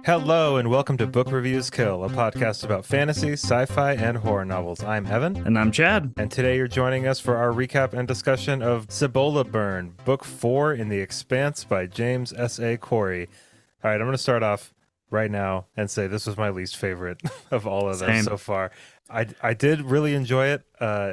Hello, and welcome to Book Reviews Kill, a podcast about fantasy, sci-fi, and horror novels. I'm Evan. And I'm Chad. And today you're joining us for our recap and discussion of Cibola Burn, Book 4 in the Expanse by James S.A. Corey. All right, I'm going to start off right now and say this was my least favorite of all of them so far. I did really enjoy it.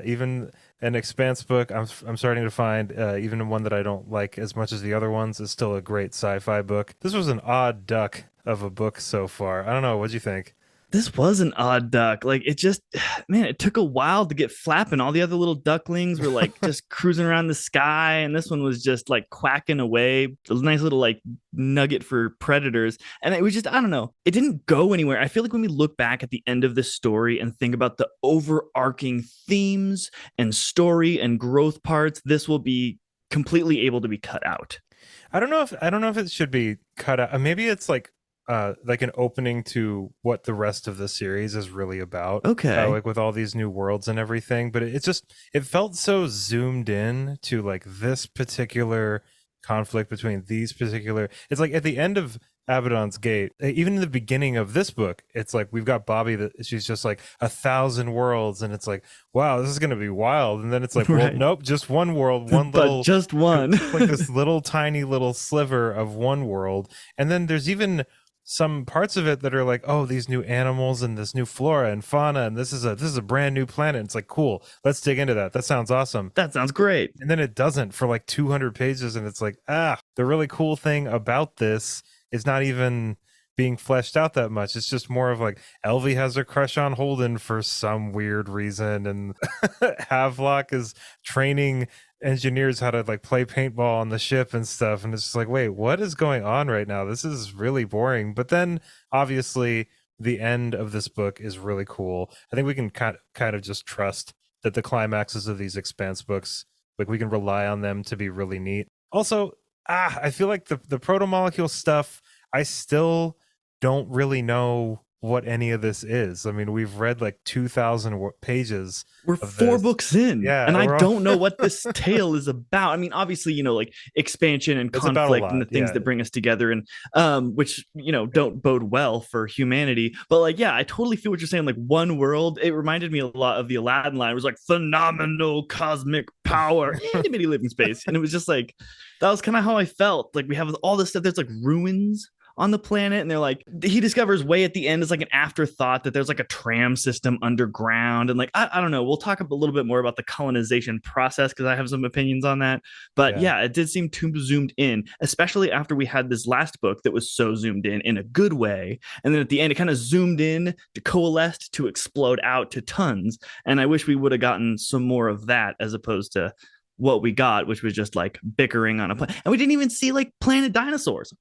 Even an Expanse book, I'm starting to find, even one that I don't like as much as the other ones, is still a great sci-fi book. This was an odd duck of a book so far. I don't know. What'd you think? This was an odd duck. Like, it just, man, it took a while to get flapping. All the other little ducklings were like just cruising around the sky, and this one was just like quacking away. It was a nice little like nugget for predators. And it was just, I don't know, it didn't go anywhere. I feel like when we look back at the end of this story and think about the overarching themes and story and growth parts, this will be completely able to be cut out. I don't know if it should be cut out. Maybe it's like an opening to what the rest of the series is really about. Okay. Like with all these new worlds and everything. But it felt so zoomed in to like this particular conflict between these particular. It's like at the end of Abaddon's Gate, even in the beginning of this book, it's like we've got Bobby that she's just like 1,000 worlds, and it's like, wow, this is going to be wild. And then it's like, well, Right. nope, just one world, one But little, just one. like this little tiny little sliver of one world. And then there's even some parts of it that are like, oh, these new animals and this new flora and fauna, and this is a brand new planet. It's like, cool, let's dig into that. That sounds awesome. That sounds great. And then it doesn't for like 200 pages, and it's like, the really cool thing about this is not even being fleshed out that much. It's just more of like Elvie has a crush on Holden for some weird reason, and Havelock is training engineers how to like play paintball on the ship and stuff, and it's just like, wait, what is going on right now? This is really boring. But then obviously the end of this book is really cool. I think we can kind of just trust that the climaxes of these Expanse books, like, we can rely on them to be really neat. Also, I feel like the proto-molecule stuff, I still don't really know what any of this is. I mean, we've read like 2,000 pages. We're 4 books in, yeah, and I don't know what this tale is about. I mean, obviously, like expansion and conflict and the things that bring us together, and which don't bode well for humanity. But like, yeah, I totally feel what you're saying. Like, one world, it reminded me a lot of the Aladdin line. It was like phenomenal cosmic power, itty bitty living space, and it was just like, that was kind of how I felt. Like, we have all this stuff. There's like ruins on the planet, and they're like, he discovers way at the end is like an afterthought that there's like a tram system underground, and like, I don't know, we'll talk a little bit more about the colonization process because I have some opinions on that. But yeah, it did seem too zoomed in, especially after we had this last book that was so zoomed in a good way, and then at the end it kind of zoomed in to coalesce to explode out to tons. And I wish we would have gotten some more of that as opposed to what we got, which was just like bickering on a planet, and we didn't even see like planet dinosaurs.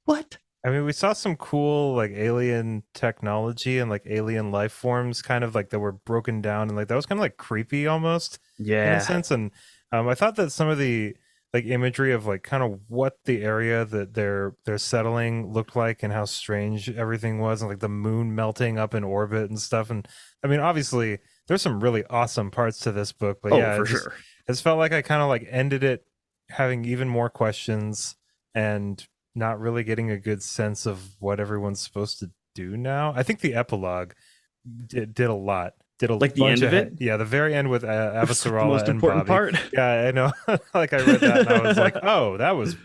What I mean, we saw some cool like alien technology and like alien life forms kind of like that were broken down, and like that was kind of like creepy almost, in a sense. And I thought that some of the like imagery of like kind of what the area that they're settling looked like and how strange everything was, and like the moon melting up in orbit and stuff. And I mean, obviously there's some really awesome parts to this book, but yeah, for sure. It felt like I kind of like ended it having even more questions and not really getting a good sense of what everyone's supposed to do now. I think the epilogue did a lot. Did a like the end of it? Yeah, the very end with Avasarala, the most important Bobby. part. Yeah, I know. Like, I read that and I was like, oh, that was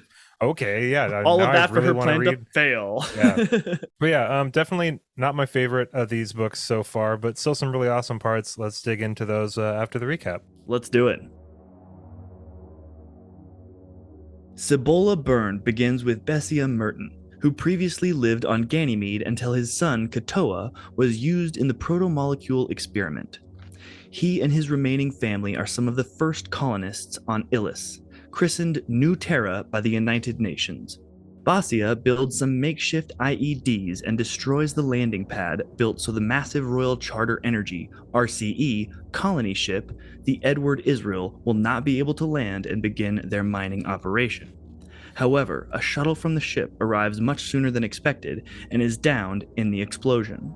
okay. Yeah, all of that really for her plan to fail. Yeah, but yeah, definitely not my favorite of these books so far, but still some really awesome parts. Let's dig into those after the recap. Let's do it. Cibola Burn begins with Bessia Merton, who previously lived on Ganymede until his son Katoa was used in the proto-molecule experiment. He and his remaining family are some of the first colonists on Illis, christened New Terra by the United Nations. Bessia builds some makeshift IEDs and destroys the landing pad built so the massive Royal Charter Energy, RCE, colony ship, the Edward Israel, will not be able to land and begin their mining operation. However, a shuttle from the ship arrives much sooner than expected and is downed in the explosion.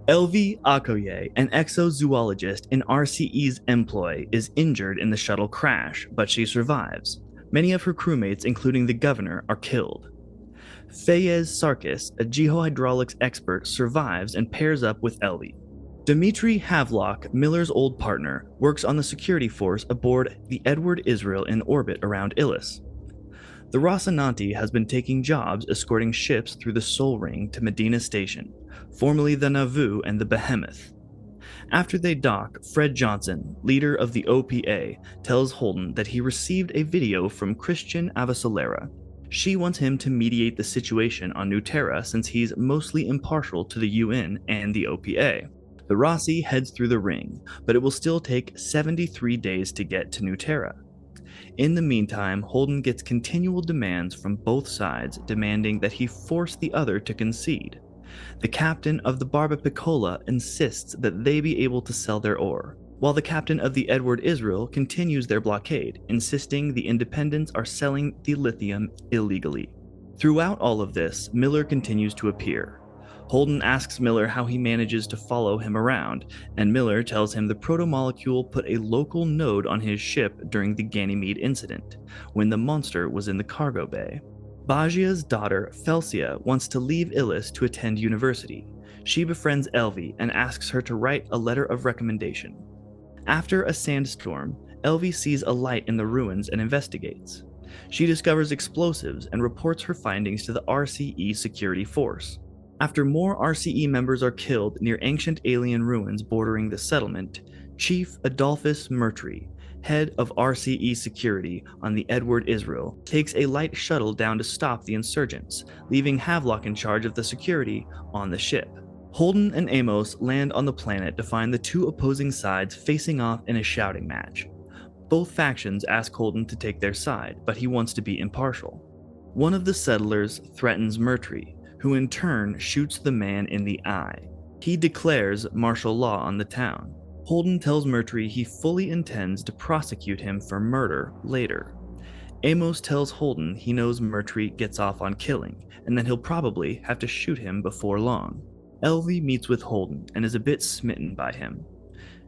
Elvie Akoye, an exozoologist in RCE's employ, is injured in the shuttle crash, but she survives. Many of her crewmates, including the governor, are killed. Fayez Sarkis, a geohydraulics expert, survives and pairs up with Elvi. Dmitry Havelock, Miller's old partner, works on the security force aboard the Edward Israel in orbit around Illis. The Rocinante has been taking jobs escorting ships through the Sol Ring to Medina Station, formerly the Nauvoo and the Behemoth. After they dock, Fred Johnson, leader of the OPA, tells Holden that he received a video from Christian Avasalera. She wants him to mediate the situation on New Terra since he's mostly impartial to the UN and the OPA. The Rossi heads through the ring, but it will still take 73 days to get to New Terra. In the meantime, Holden gets continual demands from both sides demanding that he force the other to concede. The captain of the Barba Piccola insists that they be able to sell their ore, while the captain of the Edward Israel continues their blockade, insisting the independents are selling the lithium illegally. Throughout all of this, Miller continues to appear. Holden asks Miller how he manages to follow him around, and Miller tells him the protomolecule put a local node on his ship during the Ganymede incident, when the monster was in the cargo bay. Bagia's daughter, Felsia, wants to leave Illis to attend university. She befriends Elvi and asks her to write a letter of recommendation. After a sandstorm, Elvi sees a light in the ruins and investigates. She discovers explosives and reports her findings to the RCE security force. After more RCE members are killed near ancient alien ruins bordering the settlement, Chief Adolphus Mertry, head of RCE security on the Edward Israel, takes a light shuttle down to stop the insurgents, leaving Havelock in charge of the security on the ship. Holden and Amos land on the planet to find the two opposing sides facing off in a shouting match. Both factions ask Holden to take their side, but he wants to be impartial. One of the settlers threatens Mertry, who in turn shoots the man in the eye. He declares martial law on the town. Holden tells Mertry he fully intends to prosecute him for murder later. Amos tells Holden he knows Mertry gets off on killing, and that he'll probably have to shoot him before long. Elvi meets with Holden and is a bit smitten by him.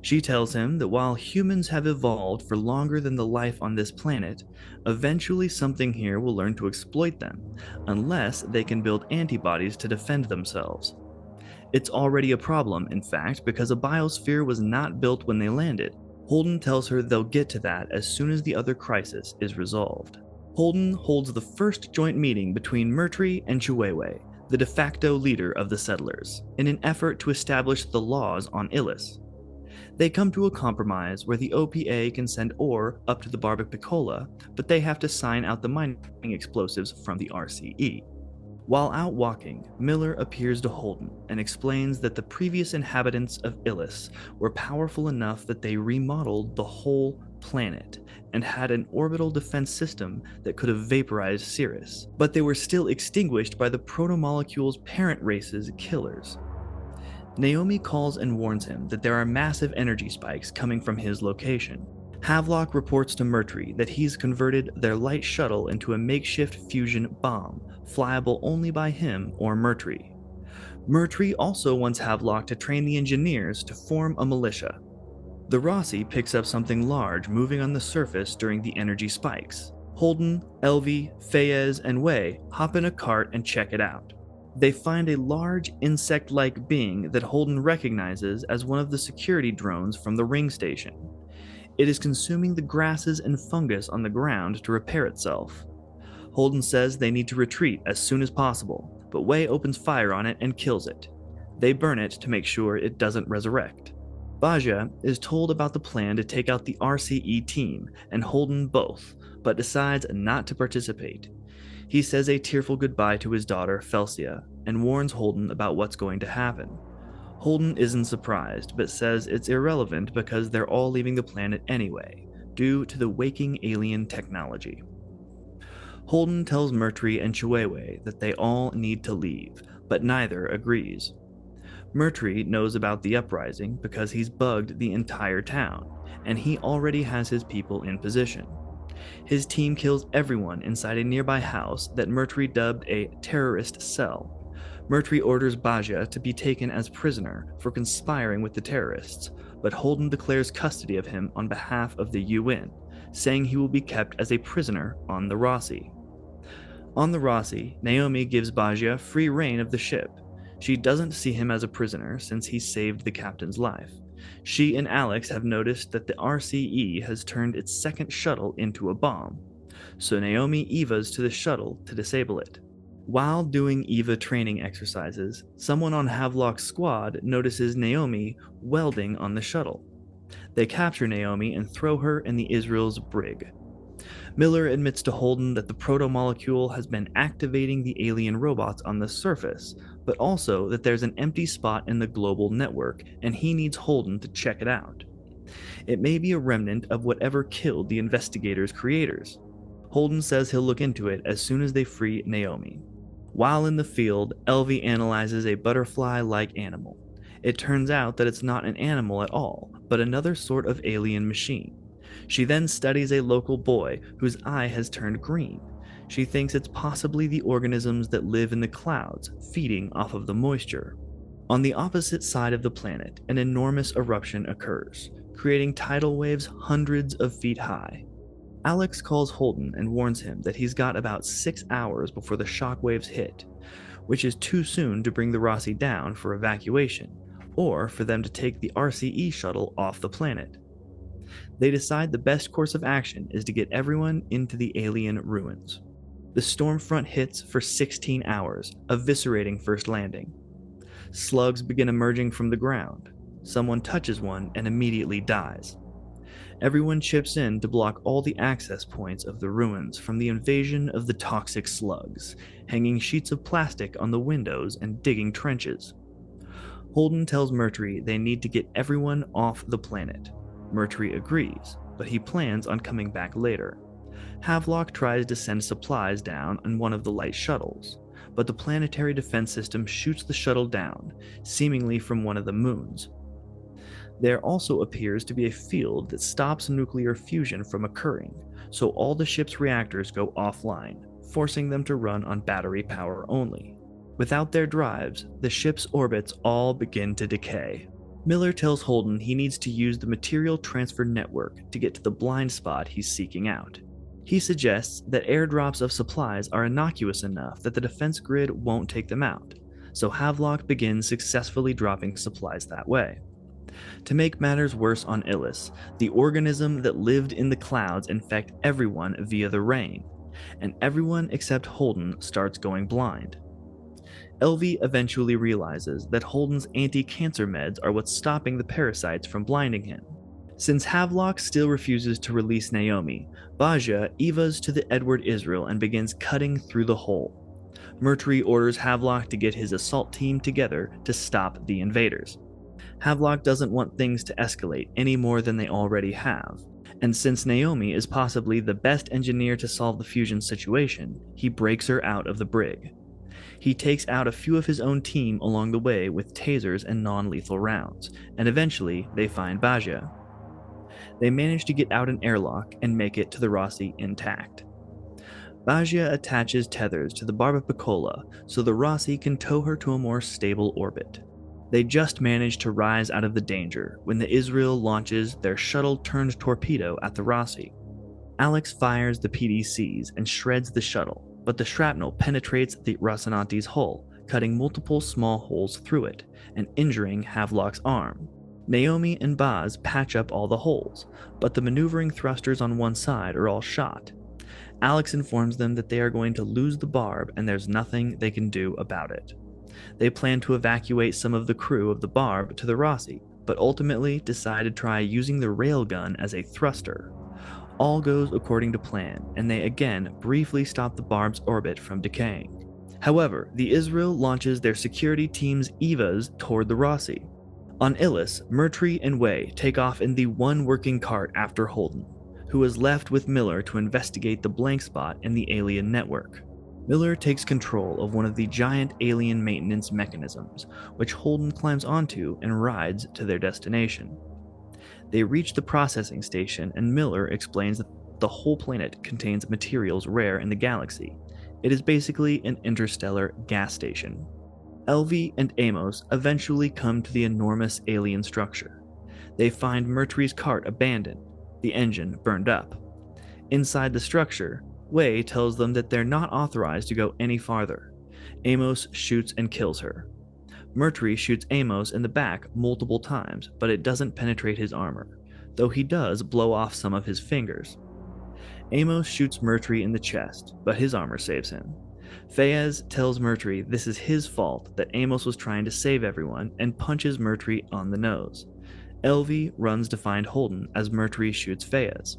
She tells him that while humans have evolved for longer than the life on this planet, eventually something here will learn to exploit them, unless they can build antibodies to defend themselves. It's already a problem, in fact, because a biosphere was not built when they landed. Holden tells her they'll get to that as soon as the other crisis is resolved. Holden holds the first joint meeting between Mertry and Chiwewe, the de facto leader of the settlers, in an effort to establish the laws on Illis. They come to a compromise where the OPA can send ore up to the Barba Piccola, but they have to sign out the mining explosives from the RCE. While out walking, Miller appears to Holden and explains that the previous inhabitants of Illis were powerful enough that they remodeled the whole planet and had an orbital defense system that could have vaporized Cirrus, but they were still extinguished by the protomolecule's parent race's killers. Naomi calls and warns him that there are massive energy spikes coming from his location. Havelock reports to Mertry that he's converted their light shuttle into a makeshift fusion bomb, flyable only by him or Mertry. Mertry also wants Havelock to train the engineers to form a militia. The Rossi picks up something large moving on the surface during the energy spikes. Holden, Elvi, Fayez, and Wei hop in a cart and check it out. They find a large insect-like being that Holden recognizes as one of the security drones from the ring station. It is consuming the grasses and fungus on the ground to repair itself. Holden says they need to retreat as soon as possible, but Wei opens fire on it and kills it. They burn it to make sure it doesn't resurrect. Baja is told about the plan to take out the RCE team and Holden both, but decides not to participate. He says a tearful goodbye to his daughter, Felsia, and warns Holden about what's going to happen. Holden isn't surprised, but says it's irrelevant because they're all leaving the planet anyway, due to the waking alien technology. Holden tells Mertry and Chiwewe that they all need to leave, but neither agrees. Mertry knows about the uprising because he's bugged the entire town, and he already has his people in position. His team kills everyone inside a nearby house that Mertry dubbed a terrorist cell. Mertry orders Baja to be taken as prisoner for conspiring with the terrorists, but Holden declares custody of him on behalf of the UN, saying he will be kept as a prisoner on the Rossi. On the Rossi, Naomi gives Bajia free reign of the ship. She doesn't see him as a prisoner since he saved the captain's life. She and Alex have noticed that the RCE has turned its second shuttle into a bomb, so Naomi EVAs to the shuttle to disable it. While doing EVA training exercises, someone on Havelock's squad notices Naomi welding on the shuttle. They capture Naomi and throw her in the Israel's brig. Miller admits to Holden that the proto-molecule has been activating the alien robots on the surface, but also that there's an empty spot in the global network and he needs Holden to check it out. It may be a remnant of whatever killed the investigators' creators. Holden says he'll look into it as soon as they free Naomi. While in the field, Elvie analyzes a butterfly-like animal. It turns out that it's not an animal at all, but another sort of alien machine. She then studies a local boy whose eye has turned green. She thinks it's possibly the organisms that live in the clouds, feeding off of the moisture. On the opposite side of the planet, an enormous eruption occurs, creating tidal waves hundreds of feet high. Alex calls Holden and warns him that he's got about 6 hours before the shock waves hit, which is too soon to bring the Rossi down for evacuation, or for them to take the RCE shuttle off the planet. They decide the best course of action is to get everyone into the alien ruins. The storm front hits for 16 hours, eviscerating First Landing. Slugs begin emerging from the ground. Someone touches one and immediately dies. Everyone chips in to block all the access points of the ruins from the invasion of the toxic slugs, hanging sheets of plastic on the windows and digging trenches. Holden tells Murtry they need to get everyone off the planet. Murtry agrees, but he plans on coming back later. Havelock tries to send supplies down on one of the light shuttles, but the planetary defense system shoots the shuttle down, seemingly from one of the moons. There also appears to be a field that stops nuclear fusion from occurring, so all the ship's reactors go offline, forcing them to run on battery power only. Without their drives, the ship's orbits all begin to decay. Miller tells Holden he needs to use the material transfer network to get to the blind spot he's seeking out. He suggests that airdrops of supplies are innocuous enough that the defense grid won't take them out, so Havelock begins successfully dropping supplies that way. To make matters worse on Illis, the organism that lived in the clouds infect everyone via the rain, and everyone except Holden starts going blind. Elvie eventually realizes that Holden's anti-cancer meds are what's stopping the parasites from blinding him. Since Havelock still refuses to release Naomi, Bajia evas to the Edward Israel and begins cutting through the hole. Murtry orders Havelock to get his assault team together to stop the invaders. Havelock doesn't want things to escalate any more than they already have, and since Naomi is possibly the best engineer to solve the fusion situation, he breaks her out of the brig. He takes out a few of his own team along the way with tasers and non-lethal rounds, and eventually they find Bajia. They manage to get out an airlock and make it to the Rossi intact. Bajia attaches tethers to the Barbapicola so the Rossi can tow her to a more stable orbit. They just manage to rise out of the danger when the Israel launches their shuttle-turned torpedo at the Rossi. Alex fires the PDCs and shreds the shuttle, but the shrapnel penetrates the Rocinante's hull, cutting multiple small holes through it, and injuring Havelock's arm. Naomi and Baz patch up all the holes, but the maneuvering thrusters on one side are all shot. Alex informs them that they are going to lose the Barb and there's nothing they can do about it. They plan to evacuate some of the crew of the Barb to the Rossi, but ultimately decide to try using the railgun as a thruster. All goes according to plan, and they again briefly stop the Barb's orbit from decaying. However, the Israel launches their security team's EVAs toward the Rossi. On Illis, Murtry and Way take off in the one working cart after Holden, who is left with Miller to investigate the blank spot in the alien network. Miller takes control of one of the giant alien maintenance mechanisms, which Holden climbs onto and rides to their destination. They reach the processing station, and Miller explains that the whole planet contains materials rare in the galaxy. It is basically an interstellar gas station. Elvie and Amos eventually come to the enormous alien structure. They find Murtry's cart abandoned, the engine burned up. Inside the structure, Wei tells them that they're not authorized to go any farther. Amos shoots and kills her. Murtry shoots Amos in the back multiple times, but it doesn't penetrate his armor, though he does blow off some of his fingers. Amos shoots Murtry in the chest, but his armor saves him. Fayez tells Murtry this is his fault, that Amos was trying to save everyone, and punches Murtry on the nose. Elvie runs to find Holden as Murtry shoots Fayez.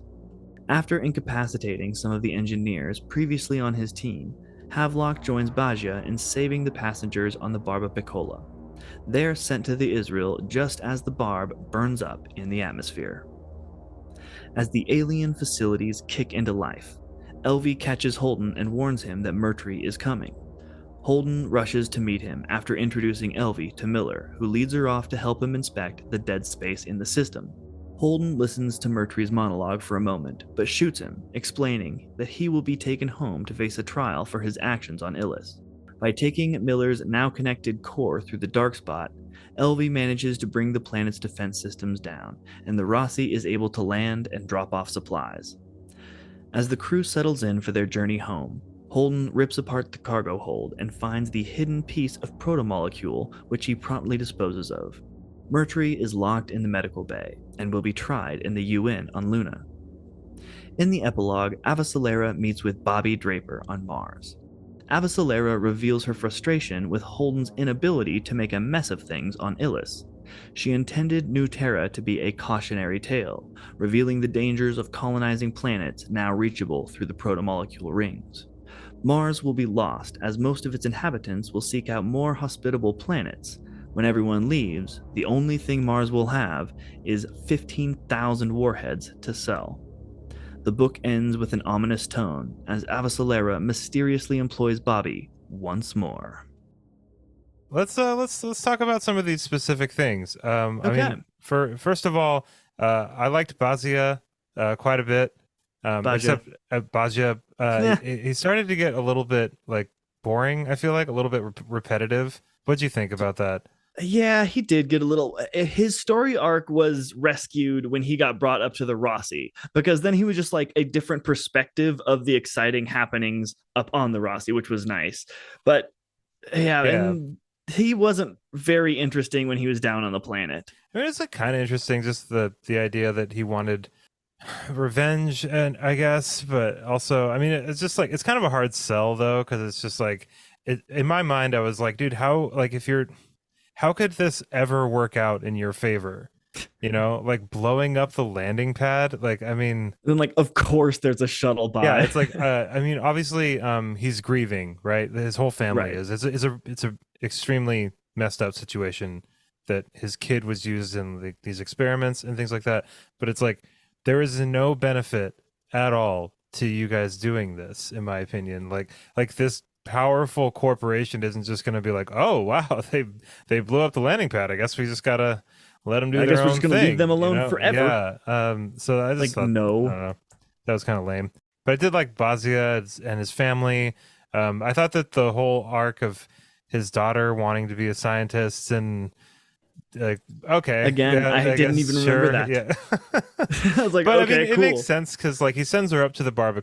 After incapacitating some of the engineers previously on his team, Havelock joins Bajia in saving the passengers on the Barba Piccola. They're sent to the Israel just as the Barb burns up in the atmosphere. As the alien facilities kick into life, Elvie catches Holden and warns him that Murtry is coming. Holden rushes to meet him after introducing Elvie to Miller, who leads her off to help him inspect the dead space in the system. Holden listens to Murtry's monologue for a moment, but shoots him, explaining that he will be taken home to face a trial for his actions on Illis. By taking Miller's now-connected core through the dark spot, Elvie manages to bring the planet's defense systems down, and the Rossi is able to land and drop off supplies. As the crew settles in for their journey home, Holden rips apart the cargo hold and finds the hidden piece of protomolecule, which he promptly disposes of. Murtry is locked in the medical bay and will be tried in the UN on Luna. In the epilogue, Avasarala meets with Bobby Draper on Mars. Avasarala reveals her frustration with Holden's inability to make a mess of things on Illis. She intended New Terra to be a cautionary tale, revealing the dangers of colonizing planets now reachable through the protomolecule rings. Mars will be lost as most of its inhabitants will seek out more hospitable planets. When everyone leaves, the only thing Mars will have is 15,000 warheads to sell. The book ends with an ominous tone as Avasarala mysteriously employs Bobby once more. Let's talk about some of these specific things. Okay. I mean, first of all, I liked Bajia quite a bit. Except Bajia, he started to get a little bit like boring. I feel like a little bit repetitive. What'd you think about that? Yeah, he did get a little. His story arc was rescued when he got brought up to the Rossi, because then he was just like a different perspective of the exciting happenings up on the Rossi, which was nice. But yeah. And he wasn't very interesting when he was down on the planet. I mean, it's like kind of interesting, just the idea that he wanted revenge, and I guess, but also, I mean, it's just like it's kind of a hard sell though, because it's just like in my mind, I was like, dude, how could this ever work out in your favor? You know, like blowing up the landing pad. Like, I mean, then like, of course, there's a shuttle by. Yeah, it's like, I mean, obviously, he's grieving, right? His whole family is. It's a extremely messed up situation that his kid was used in these experiments and things like that. But it's like there is no benefit at all to you guys doing this, in my opinion. Like this powerful corporation isn't just going to be like, oh wow, they blew up the landing pad. I guess we just gotta let them do their own thing. I guess we're just going to leave them alone forever. Yeah. So I just thought, no, I don't know, that was kind of lame. But I did like Bajia and his family. I thought that the whole arc of his daughter wanting to be a scientist and like, okay, again, yeah, I didn't even remember that. Yeah. I was like, but okay, I mean, cool. It makes sense because like he sends her up to the Barba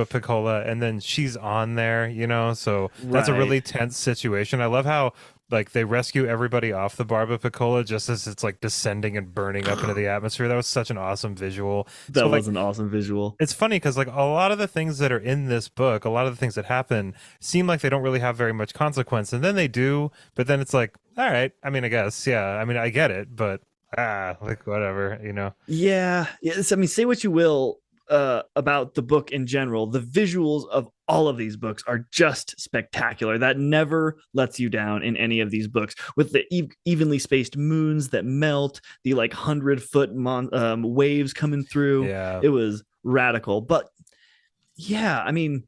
Piccola, and then she's on there, you know, so that's a really tense situation. I love how like they rescue everybody off the Barba Piccola just as it's like descending and burning up into the atmosphere. That was such an awesome visual. That was an awesome visual. It's funny because like a lot of the things that are in this book, a lot of the things that happen seem like they don't really have very much consequence, and then they do, but then it's like, all right, I mean, I guess, yeah, I mean, I get it, but like whatever, you know. Yeah, I mean, say what you will about the book in general, the visuals of all of these books are just spectacular. That never lets you down in any of these books, with the evenly spaced moons that melt, the like 100-foot waves coming through. Yeah, it was radical. But yeah, I mean,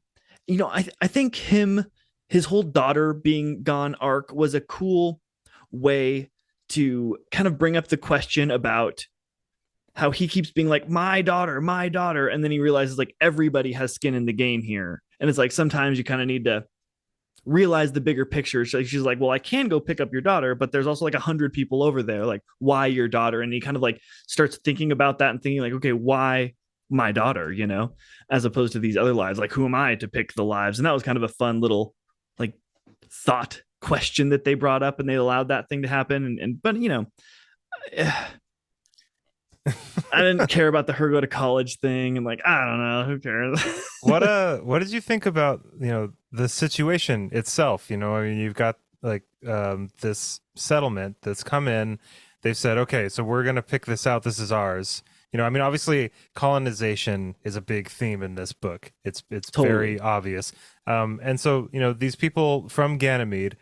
you know, I think his whole daughter being gone arc was a cool way to kind of bring up the question about how he keeps being like, my daughter, and then he realizes like everybody has skin in the game here, and it's like sometimes you kind of need to realize the bigger picture. So she's like, well, I can go pick up your daughter, but there's also like 100 people over there, like, why your daughter? And he kind of like starts thinking about that and thinking like, okay, why my daughter, as opposed to these other lives. Like, who am I to pick the lives? And that was kind of a fun little like thought question that they brought up, and they allowed that thing to happen. But I didn't care about the her go to college thing, and like, I don't know, who cares? What did you think about, the situation itself? I mean, you've got like this settlement that's come in. They've said, okay, so we're gonna pick this out. This is ours. I mean, obviously, colonization is a big theme in this book. It's Totally. very obvious. And so, these people from Ganymede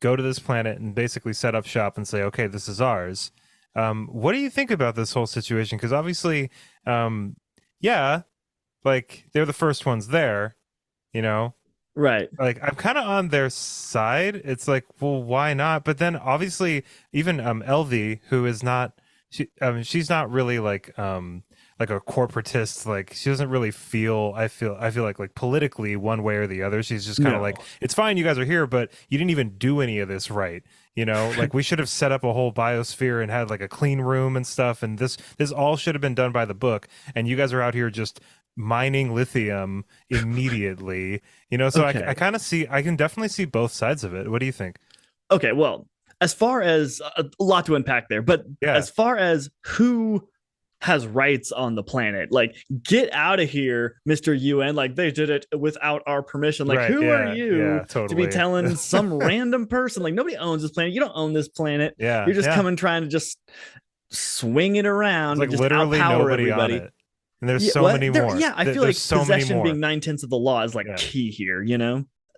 go to this planet and basically set up shop and say, okay, this is ours. What do you think about this whole situation? Because obviously, yeah, like they're the first ones there, you know, Right. like I'm kind of on their side. It's like, well, why not? But then obviously, even LV, who is not, she's not really like a corporatist. Like she doesn't really feel. I feel like politically one way or the other. She's just kind of like, No. it's fine, you guys are here, but you didn't even do any of this right. Like we should have set up a whole biosphere and had like a clean room and stuff. And this all should have been done by the book. And you guys are out here just mining lithium immediately. So Okay. I can definitely see both sides of it. What do you think? Okay. Well, as far as a lot to unpack there, but Yeah. as far as who has rights on the planet, like, get out of here, Mr. UN. Like, they did it without our permission. Like, Right. who are Yeah. you Yeah. to be Totally. telling some random person? Like, nobody owns this planet. You don't own this planet. Yeah. You're just Yeah. coming trying to just swing it It's around like and just literally outpower nobody on everybody. it. And there's Yeah, so what? many more. Yeah, I feel There's like so many possession more. being 9/10 of the law is like Yeah. key here.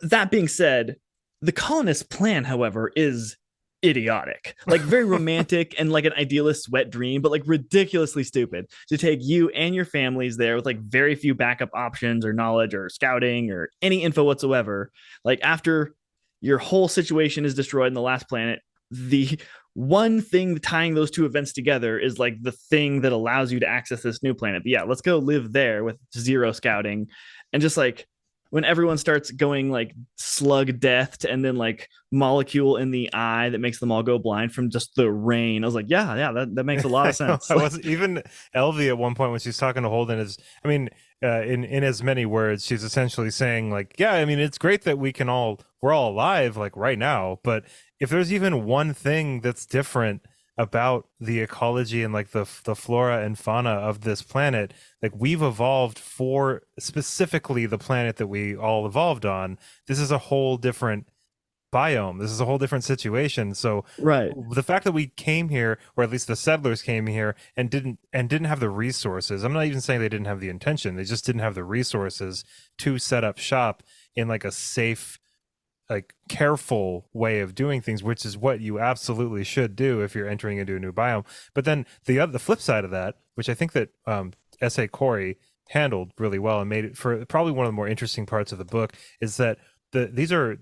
That being said, the colonist plan, however, is idiotic. Like, very romantic and like an idealist wet dream, but like ridiculously stupid to take you and your families there with like very few backup options or knowledge or scouting or any info whatsoever. Like, after your whole situation is destroyed in the last planet, the one thing tying those two events together is like the thing that allows you to access this new planet. But yeah, let's go live there with zero scouting. And just like, when everyone starts going like slug death and then like molecule in the eye that makes them all go blind from just the rain, I was like, yeah, that makes a lot of sense. I was even LV at one point when she's talking to Holden is, I mean, in as many words, she's essentially saying like, yeah, I mean, it's great that we're all alive like right now, but if there's even one thing that's different about the ecology and like the flora and fauna of this planet, like we've evolved for specifically the planet that we all evolved on. This is a whole different biome. This is a whole different situation. So Right. the fact that we came here, or at least the settlers came here and didn't have the resources. I'm not even saying they didn't have the intention. They just didn't have the resources to set up shop in like a safe, like careful way of doing things, which is what you absolutely should do if you're entering into a new biome. But then the flip side of that, which I think that S.A. Corey handled really well and made it for probably one of the more interesting parts of the book, is that these are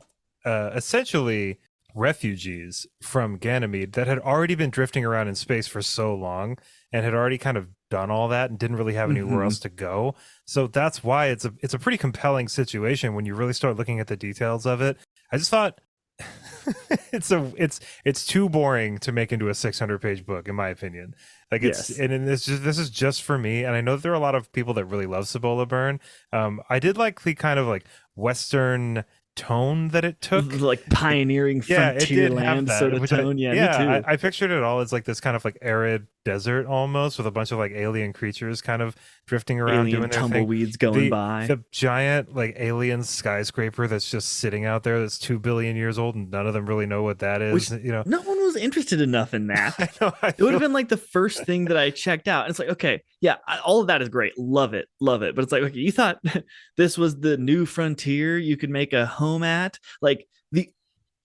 essentially refugees from Ganymede that had already been drifting around in space for so long and had already kind of done all that and didn't really have anywhere else to go. So that's why it's a pretty compelling situation when you really start looking at the details of it. I just thought it's too boring to make into a 600-page book, in my opinion. Like it's Yes. and this is just for me, and I know that there are a lot of people that really love Cibola Burn. I did like the kind of like Western tone that it took, Like pioneering yeah, it did have frontierland that, sort of which tone. Yeah, me too. I pictured it all as like this kind of like arid desert almost, with a bunch of like alien creatures kind of drifting around Alien doing their thing. tumbleweeds going The by. the giant like alien skyscraper that's just sitting out there that's 2 billion years old, and none of them really know what that Which is. no one was interested enough in that. I know. It would have been like the first thing that I checked out. And it's like, okay, yeah, all of that is great. Love it. Love it. But it's like, okay, you thought this was the new frontier you could make a home at? Like, the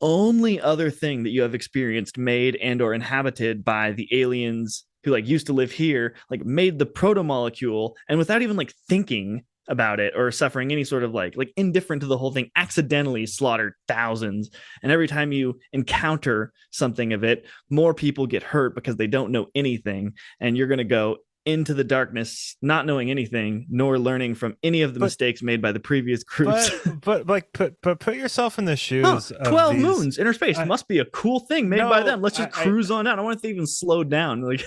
only other thing that you have experienced made and or inhabited by the aliens who like used to live here, like made the proto molecule, and without even like thinking about it or suffering any sort of like indifferent to the whole thing, accidentally slaughtered thousands. And every time you encounter something of it, more people get hurt because they don't know anything. And you're going to go into the darkness, not knowing anything, nor learning from any of the But mistakes made by the previous groups. but like put yourself in the Huh, shoes of 12 these. moons, inner space I, must be a cool thing made by no, them. Let's just cruise on down. I want to even slow down. Like,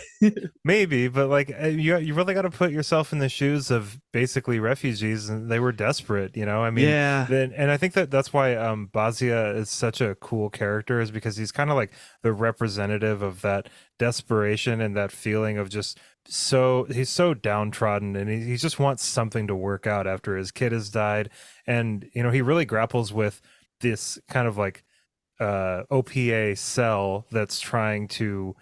maybe, but like you really got to put yourself in the shoes of basically refugees, and they were desperate, you know. I mean, yeah, then and I think that's why Bazia is such a cool character, is because he's kind of like the representative of that desperation and that feeling of just he's so downtrodden, and he just wants something to work out after his kid has died, and you know he really grapples with this kind of like OPA cell that's trying to,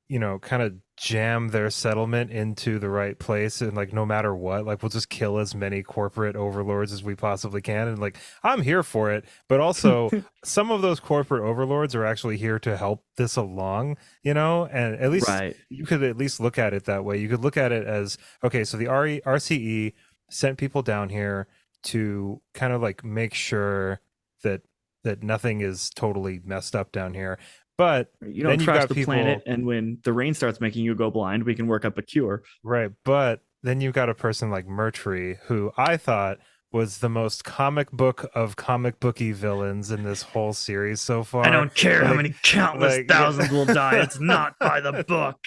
you know, kind of jam their settlement into the right place, and like no matter what, like we'll just kill as many corporate overlords as we possibly can, and like I'm here for it, but also some of those corporate overlords are actually here to help this along, you know, and at least right. you could at least look at it that way. You could look at it as, okay, so the RCE sent people down here to kind of like make sure that nothing is totally messed up down here. But You don't then you've trash got the people, planet, and when the rain starts making you go blind, we can work up a cure. right? But then you've got a person like Mertry, who I thought was the most comic book of comic booky villains in this whole series so I far. don't care how many countless thousands will die. It's not by the book.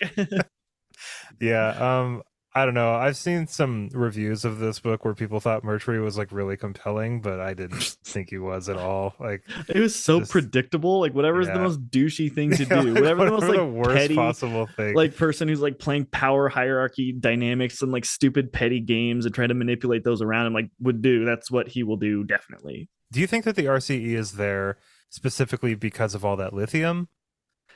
Yeah, I don't know. I've seen some reviews of this book where people thought Mercury was like really compelling, but I didn't think he was at all. Like, it was so just predictable. Like, whatever is the yeah, most douchey thing to yeah, do, like, whatever the most whatever the like worst petty, possible thing. like person who's like playing power hierarchy dynamics and like stupid petty games and trying to manipulate those around and like would do. That's what he will do, definitely. Do you think that the RCE is there specifically because of all that lithium?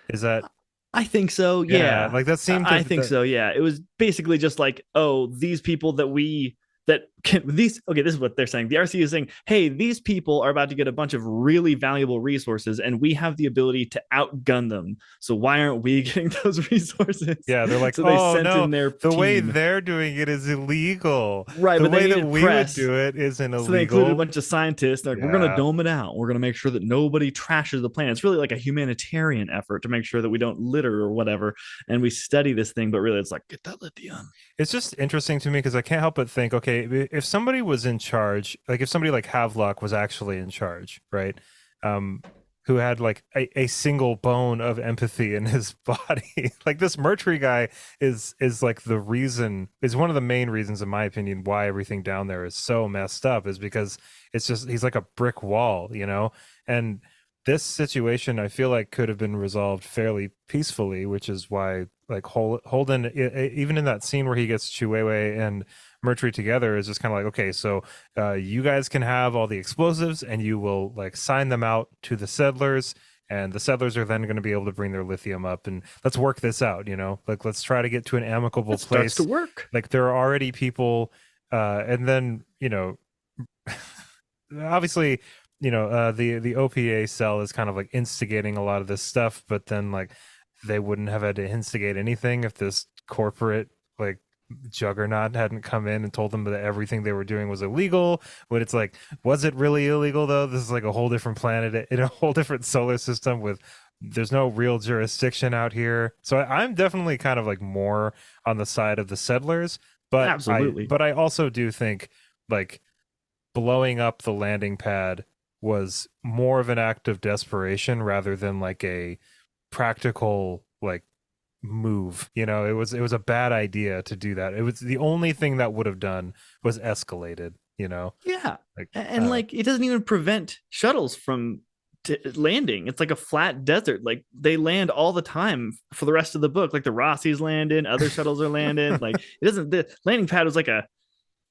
Is that I think so. yeah? Yeah. Like that seemed to I think so. Yeah. It was basically just like, oh, these people that we that can these okay, this is what they're saying. The RC is saying, hey, these people are about to get a bunch of really valuable resources, and we have the ability to outgun them. So why aren't we getting those resources? yeah, they're like, So they oh sent no, in their the way team. they're doing it is illegal. Right, The but they way that needed we would press. do it isn't So they included a illegal. bunch of scientists. They're like, we're going to Yeah. dome it out. We're going to make sure that nobody trashes the planet. It's really like a humanitarian effort to make sure that we don't litter or whatever. And we study this thing, but really it's like, get that lithium. It's just interesting to me because I can't help but think, okay, if somebody was in charge, like if somebody like Havelock was actually in charge, right? Um, who had like a single bone of empathy in his body. Like this Mercury guy is like the reason, is one of the main reasons in my opinion why everything down there is so messed up, is because it's just he's like a brick wall, you know? And this situation I feel like could have been resolved fairly peacefully, which is why like Holden, even in that scene where he gets Chiwewe and Mercury together, is just kind of like, okay, so you guys can have all the explosives and you will like sign them out to the settlers, and the settlers are then going to be able to bring their lithium up, and let's work this out, you know, like let's try to get to an amicable It starts place. to work. Like there are already people, and then you know, obviously, you know, the OPA cell is kind of like instigating a lot of this stuff, but then like they wouldn't have had to instigate anything if this corporate like juggernaut hadn't come in and told them that everything they were doing was illegal. But it's like, was it really illegal though? This is like a whole different planet in a whole different solar system with there's no real jurisdiction out here. So I'm definitely kind of like more on the side of the settlers, but Absolutely. I also do think like blowing up the landing pad was more of an act of desperation rather than like a practical like move, you know. It was a bad idea to do that. It was the only thing that would have done was escalated, you know. Yeah. Like And like it doesn't even prevent shuttles from landing. It's like a flat desert. Like they land all the time for the rest of the book. Like the Rossies land in, other shuttles are landed. Like it doesn't, the landing pad was like a,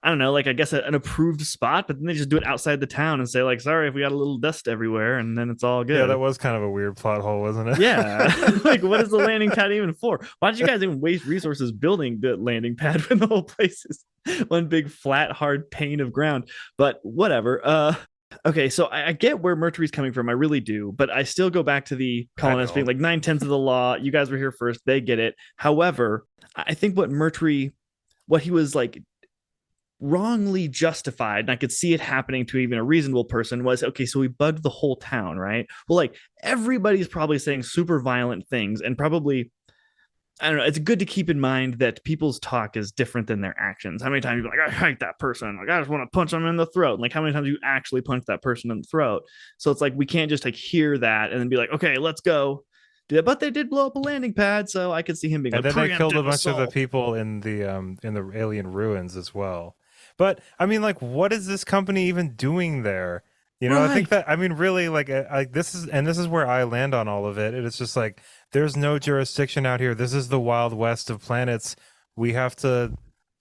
I don't know, like I guess an approved spot, but then they just do it outside the town and say like, sorry if we got a little dust everywhere, and then it's all good. Yeah, that was kind of a weird plot hole, wasn't it? Yeah. Like what is the landing pad even for? Why did you guys even waste resources building the landing pad when the whole place is one big flat hard pane of ground? But whatever. Okay, so I get where Mercury's coming from. I really do, but I still go back to the colonists being like 9/10 of the law. You guys were here first. They get it. However, I think what he was like wrongly justified, and I could see it happening to even a reasonable person, was okay, so we bugged the whole town, right? Well, like everybody's probably saying super violent things, and probably I don't know. It's good to keep in mind that people's talk is different than their actions. How many times you're like, I hate that person. Like, I just want to punch them in the throat. Like, how many times you actually punch that person in the throat? So it's like, we can't just like hear that and then be like, okay, let's go. But they did blow up a landing pad. So I could see him being And like, then they killed a preemptive bunch of the assault. people in the alien ruins as well. But I mean, like, what is this company even doing there? You know, I think Right. that I mean, really, like this is where I land on all of it. And it's just like there's no jurisdiction out here. This is the Wild West of planets. We have to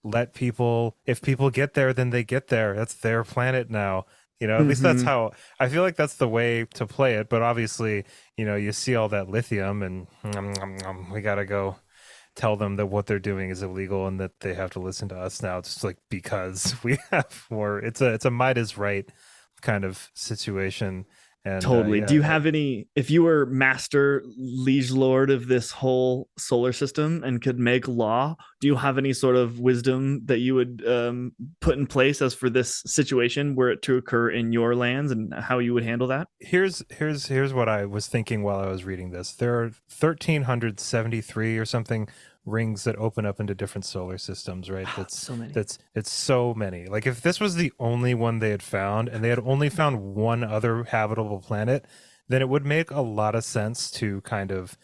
let people. If people get there, then they get there. That's their planet now. You know, at least that's Mm-hmm. how I feel like that's the way to play it. But obviously, you know, you see all that lithium, and we gotta go tell them that what they're doing is illegal and that they have to listen to us now, just like because we have more. It's a might is right kind of situation, and Totally. Do yeah, you have any, if you were master liege lord of this whole solar system and could make law, do you have any sort of wisdom that you would put in place as for this situation were it to occur in your lands and how you would handle that? here's what I was thinking while I was reading this. There are 1373 or something rings that open up into different solar systems, right? So many. That's it's so many. Like if this was the only one they had found and they had only found one other habitable planet, then it would make a lot of sense to kind of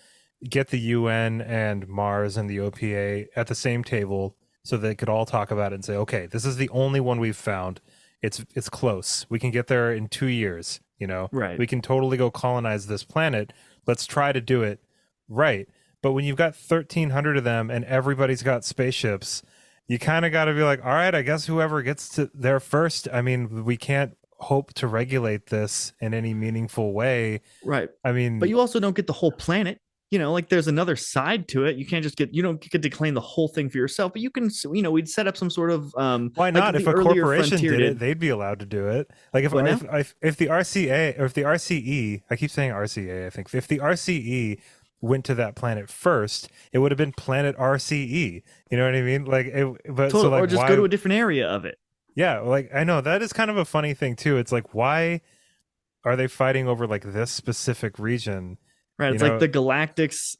get the UN and Mars and the OPA at the same table so they could all talk about it and say, okay, this is the only one we've found. It's close. We can get there in 2 years. You know, Right. we can totally go colonize this planet. Let's try to do it right. But when you've got 1,300 of them and everybody's got spaceships, you kind of got to be like, all right, I guess whoever gets to there first. I mean, we can't hope to regulate this in any meaningful way. Right. I But mean, you also don't get the whole planet. You know, like there's another side to it. You can't just get, you don't get to claim the whole thing for yourself, but you can, you know, we'd set up some sort of, why like not? If the a earlier corporation frontier did it, did. they'd be allowed to do it. Like What now? if the RCA or if the RCE, I keep saying RCA, I think if the RCE went to that planet first, it would have been planet RCE. You know what I mean? Like but so Total, like or just go why to a different area of it. yeah, like I know that is kind of a funny thing too. It's like why are they fighting over like this specific region? Right. You It's like know, the Galactic's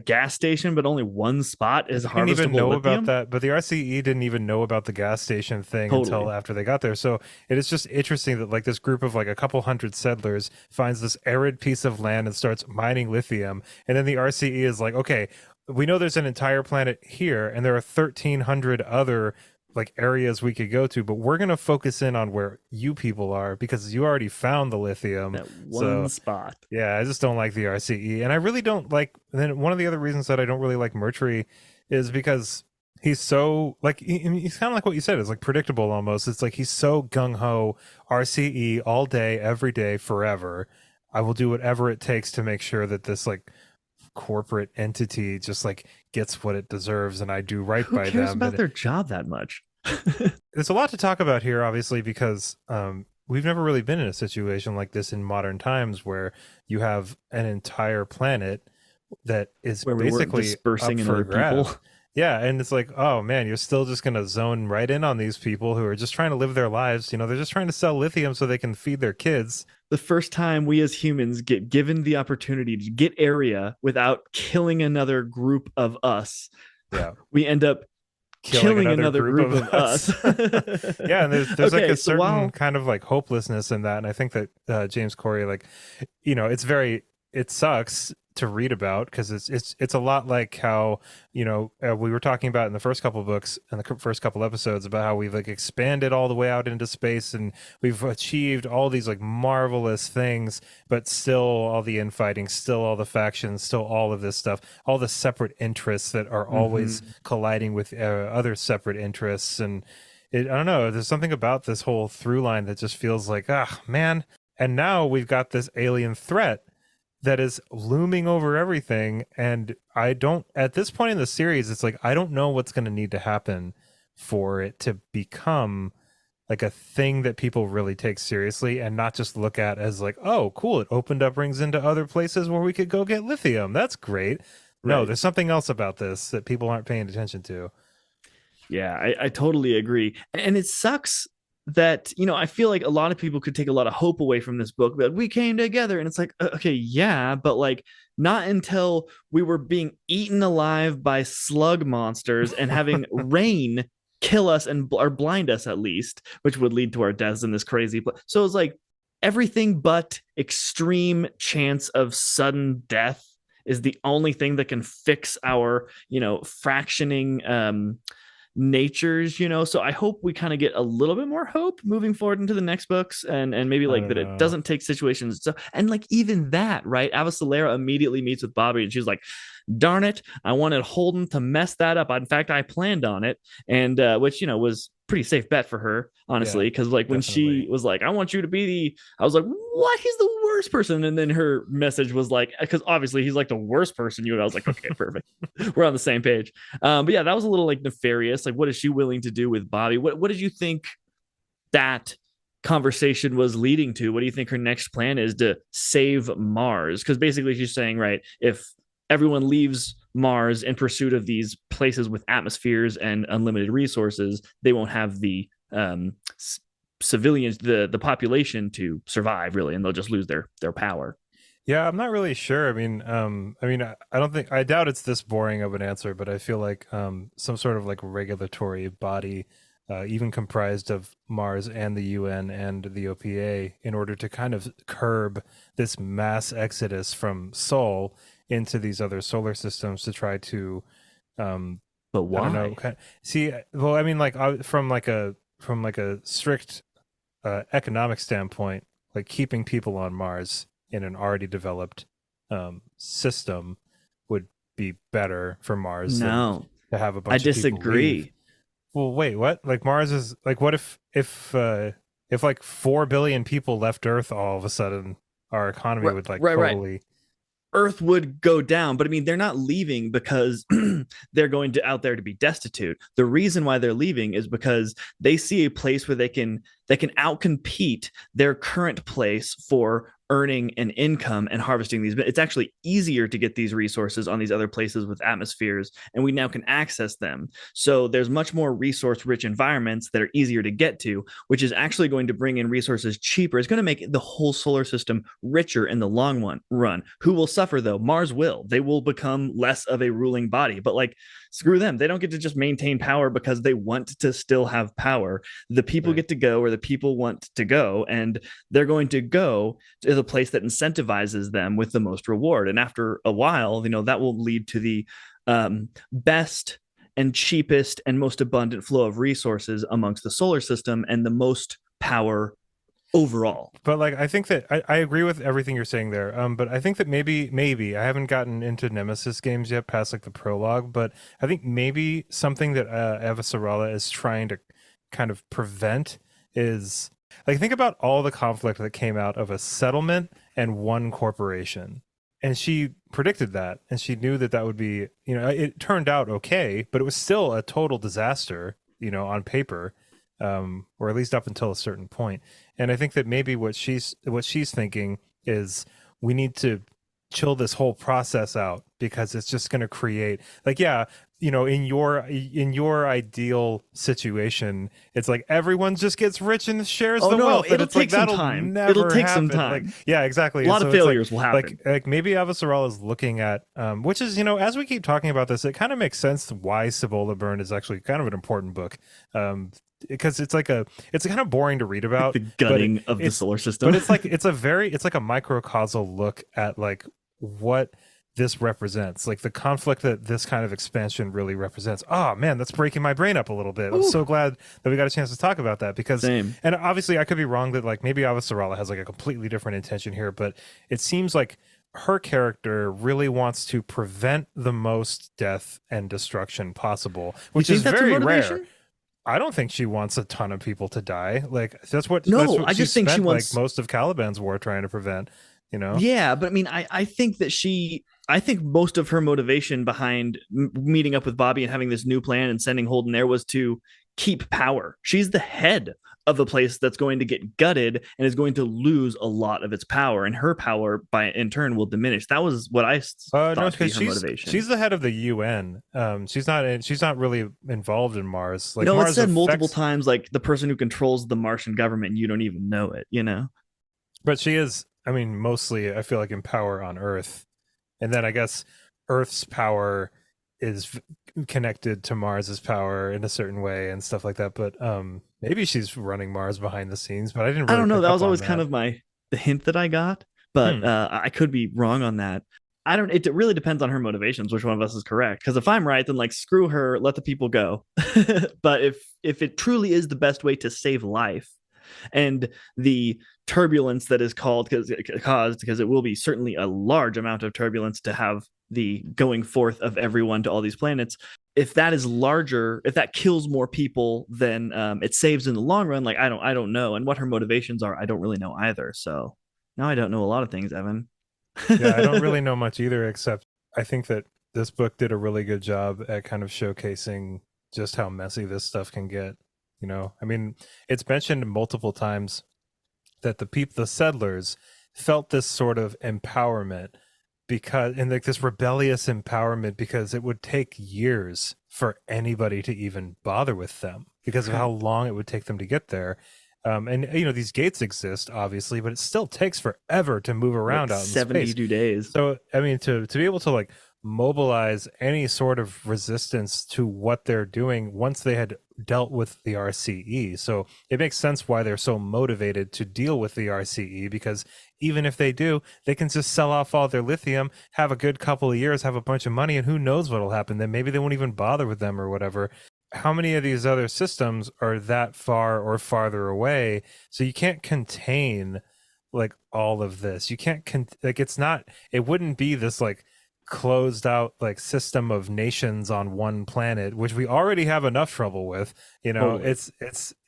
gas station, but only one spot is they didn't even harvestable know about lithium. that, but the RCE didn't even know about the gas station thing until Totally. after they got there. So it is just interesting that like this group of like a couple hundred settlers finds this arid piece of land and starts mining lithium, and then the RCE is like, okay, we know there's an entire planet here, and there are 1,300 other like areas we could go to, but we're gonna focus in on where you people are because you already found the lithium. That one So spot. yeah, I just don't like the RCE, and I really don't like. And then one of the other reasons that I don't really like Mercury is because he's so like he's kind of like what you said. It's like predictable almost. It's like he's so gung ho RCE all day, every day, forever. I will do whatever it takes to make sure that this like corporate entity just like gets what it deserves, and I do right Who by cares them. about And their job that much? there's a lot to talk about here, obviously, because we've never really been in a situation like this in modern times where you have an entire planet that is Where we weren't basically dispersing up in for other people. grab. Yeah, and it's like, oh man, you're still just gonna zone right in on these people who are just trying to live their lives. You know, they're just trying to sell lithium so they can feed their kids. The first time we as humans get given the opportunity to get area without killing another group of us, Yeah, we end up killing killing another another group group of of us. us. Yeah, and there's like Okay, a so certain while kind of like hopelessness in that, and I think that James Corey, like, you know, it sucks to read about because it's a lot like how you know we were talking about in the first couple of books and the first couple episodes about how we've like expanded all the way out into space and we've achieved all these like marvelous things, but still all the infighting, still all the factions, still all of this stuff, all the separate interests that are always Mhm. colliding with other separate interests. And I don't know, there's something about this whole through line that just feels like, ah, man. And now we've got this alien threat that is looming over everything. And I don't, at this point in the series, it's like, I don't know what's going to need to happen for it to become like a thing that people really take seriously and not just look at as like, oh, cool, it opened up rings into other places where we could go get lithium. That's great. No, Right. there's something else about this that people aren't paying attention to. Yeah, I totally agree. And it sucks that, I feel like a lot of people could take a lot of hope away from this book, but we came together, and it's like, okay, yeah, but like not until we were being eaten alive by slug monsters and having rain kill us and or blind us at least, which would lead to our deaths in this crazy. So it's like everything but extreme chance of sudden death is the only thing that can fix our, fractioning natures, so I hope we kind of get a little bit more hope moving forward into the next books, and maybe like that it doesn't take situations. So, and like even that, right, Avasarala immediately meets with Bobby, and she's like, darn it, I wanted Holden to mess that up. In fact, I planned on it, and which was pretty safe bet for her, honestly, because like when she was like, I want you to be I was like, what, he's the worst person? And then her message was like, because obviously he's like the worst person, I was like, okay, perfect, we're on the same page. But yeah, that was a little like nefarious. Like, what is she willing to do with Bobby? What did you think that conversation was leading to? What do you think her next plan is to save Mars? Because basically she's saying, right, if everyone leaves Mars in pursuit of these places with atmospheres and unlimited resources, they won't have the civilians, the population to survive, really, and they'll just lose their power. Yeah, I'm not really sure. I don't think, I doubt it's this boring of an answer, but I feel like some sort of like regulatory body, even comprised of Mars and the UN and the OPA, in order to kind of curb this mass exodus from Sol into these other solar systems to try to but why? I don't know, see, well, I mean, like from like a strict economic standpoint, like keeping people on Mars in an already developed system would be better for Mars than to have a bunch I of people disagree. leave. Well, wait, what? Like Mars is like, what if like 4 billion people left Earth all of a sudden, our economy would like totally Earth would go down, but I mean, they're not leaving because they're going to out there to be destitute. The reason why they're leaving is because they see a place where they can outcompete their current place for earning an income and harvesting these. It's actually easier to get these resources on these other places with atmospheres, and we now can access them. So there's much more resource rich environments that are easier to get to, which is actually going to bring in resources cheaper. It's going to make the whole solar system richer in the long run. Who will suffer though? Mars will. They will become less of a ruling body, but like, screw them. They don't get to just maintain power because they want to still have power. The people get to go where the people want to go, and they're going to go to the place that incentivizes them with the most reward. And after a while, that will lead to the best and cheapest and most abundant flow of resources amongst the solar system and the most power overall. But like, I think that I agree with everything you're saying there. But I think that maybe I haven't gotten into Nemesis games yet past like the prologue, but I think maybe something that Avasarala is trying to kind of prevent is like, think about all the conflict that came out of a settlement and one corporation. And she predicted that, and she knew that would be, it turned out okay, but it was still a total disaster, on paper, or at least up until a certain point. And I think that maybe what she's thinking is we need to chill this whole process out, because it's just going to create like, yeah, in your ideal situation, it's like everyone just gets rich and shares the wealth. It'll take some time. It'll take some time. Like, yeah, exactly. A lot of failures will happen. Like maybe Avasarala is looking at, which is, as we keep talking about this, it kind of makes sense why Cibola Burn is actually kind of an important book. Because it's kind of boring to read about, the gutting of the solar system. But it's like a microcausal look at like what this represents, like the conflict that this kind of expansion really represents. Oh man, that's breaking my brain up a little bit. Ooh. I'm so glad that we got a chance to talk about that, because and obviously I could be wrong that like maybe Avasarala has like a completely different intention here, but it seems like her character really wants to prevent the most death and destruction possible, which is very rare. I don't think she wants a ton of people to die. Like that's what I just think she wants like most of Caliban's war trying to prevent. Yeah, but I mean, I think that I think most of her motivation behind meeting up with Bobby and having this new plan and sending Holden there was to keep power. She's the head of a place that's going to get gutted and is going to lose a lot of its power, and her power by in turn will diminish. That was what I No, thought to be because her motivation. she's the head of the UN. She's not really involved in Mars. Like No, it's Mars said multiple affects, times, like the person who controls the Martian government, and you don't even know it, you know? but she is. I mean, mostly I feel like in power on Earth, and then I guess Earth's power is connected to Mars's power in a certain way and stuff like that. But maybe she's running Mars behind the scenes, but I didn't I really don't know. pick That up was on always kind that. of the hint that I got, but Hmm. I could be wrong on that. I don't. It really depends on her motivations, which one of us is correct. Because if I'm right, then like screw her, let the people go. But if it truly is the best way to save life, and the turbulence that is caused because it will be certainly a large amount of turbulence to have the going forth of everyone to all these planets, if that is larger, if that kills more people than it saves in the long run, like I don't know, and what her motivations are, I don't really know either. So now I don't know a lot of things, Evan. Yeah, I don't really know much either, except I think that this book did a really good job at kind of showcasing just how messy this stuff can get. You know, I mean, it's mentioned multiple times that the settlers felt this sort of empowerment because, and like this rebellious empowerment because it would take years for anybody to even bother with them because of how Right. long it would take them to get there. And you know, these gates exist obviously, but it still takes forever to move Like around out in space. 72 days. So I mean, to be able to like mobilize any sort of resistance to what they're doing once they had dealt with the RCE. So it makes sense why they're so motivated to deal with the RCE, because even if they do, they can just sell off all their lithium, have a good couple of years, have a bunch of money, and who knows what'll happen. Then maybe they won't even bother with them or whatever. How many of these other systems are that far or farther away? So you can't contain like all of this. You can't like it's not, it wouldn't be this like closed out like system of nations on one planet, which we already have enough trouble with. You know, Totally.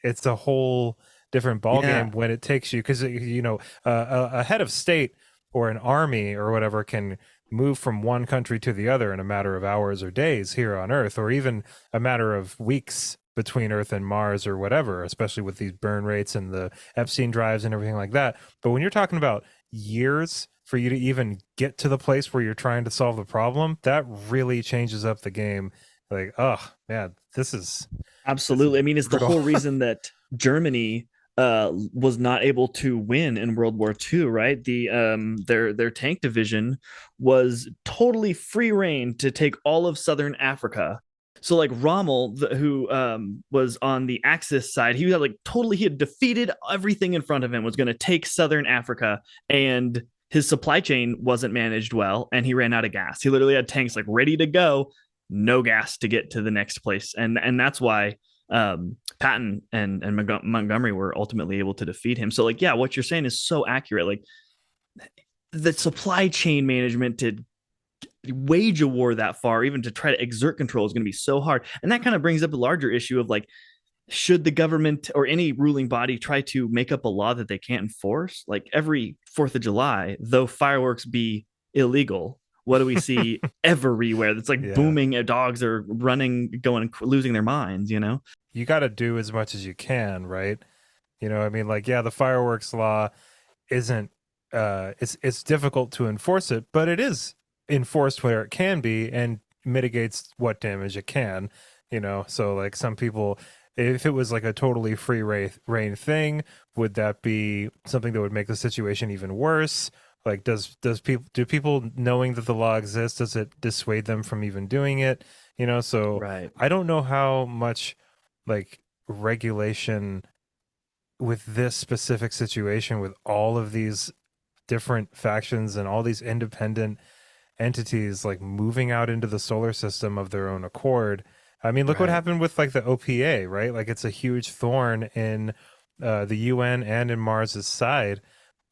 it's a whole different ball Yeah. game when it takes you, because you know, a head of state or an army or whatever can move from one country to the other in a matter of hours or days here on Earth, or even a matter of weeks between Earth and Mars or whatever, especially with these burn rates and the Epstein drives and everything like that. But when you're talking about years for you to even get to the place where you're trying to solve the problem, that really changes up the game. Like, oh man, this is Absolutely. I mean, it's the brutal. whole reason that Germany was not able to win in World War II, right? Their tank division was totally free reign to take all of southern Africa. So like Rommel, who was on the Axis side, he had defeated everything in front of him, was going to take southern Africa, and his supply chain wasn't managed well, and he ran out of gas. He literally had tanks like ready to go, no gas to get to the next place, and that's why Patton and Montgomery were ultimately able to defeat him. So like, yeah, what you're saying is so accurate. Like the supply chain management to wage a war that far, even to try to exert control, is going to be so hard. And that kind of brings up a larger issue of like, should the government or any ruling body try to make up a law that they can't enforce? Like every 4th of July, though fireworks be illegal, what do we see everywhere that's like Yeah, booming? Dogs are running, going, losing their minds, you know? you got to do as much as you can, right? You know, I mean, like, yeah, the fireworks law isn't it's difficult to enforce it, but it is enforced where it can be and mitigates what damage it can. You know, so like some people, if it was like a totally free reign thing, would that be something that would make the situation even worse? Like, do people knowing that the law exists, does it dissuade them from even doing it? You know, so Right. I don't know how much like regulation with this specific situation, with all of these different factions and all these independent entities like moving out into the solar system of their own accord. I mean, look what Right. happened with like the OPA, right? Like it's a huge thorn in the UN and in Mars's side.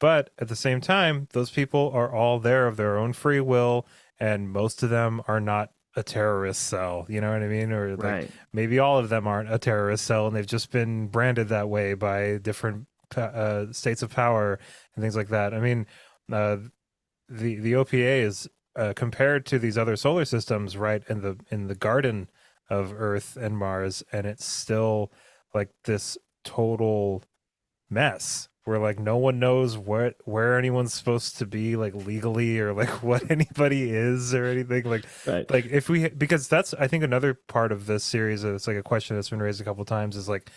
But at the same time, those people are all there of their own free will, and most of them are not a terrorist cell. You know what I mean? Or like Right. maybe all of them aren't a terrorist cell, and they've just been branded that way by different states of power and things like that. I mean, uh, the OPA is compared to these other solar systems, right? In the garden of Earth and Mars, and it's still like this total mess where like no one knows where anyone's supposed to be like legally, or like what anybody is or anything Right. like if we, because that's I think another part of this series, it's like a question that's been raised a couple times, is like,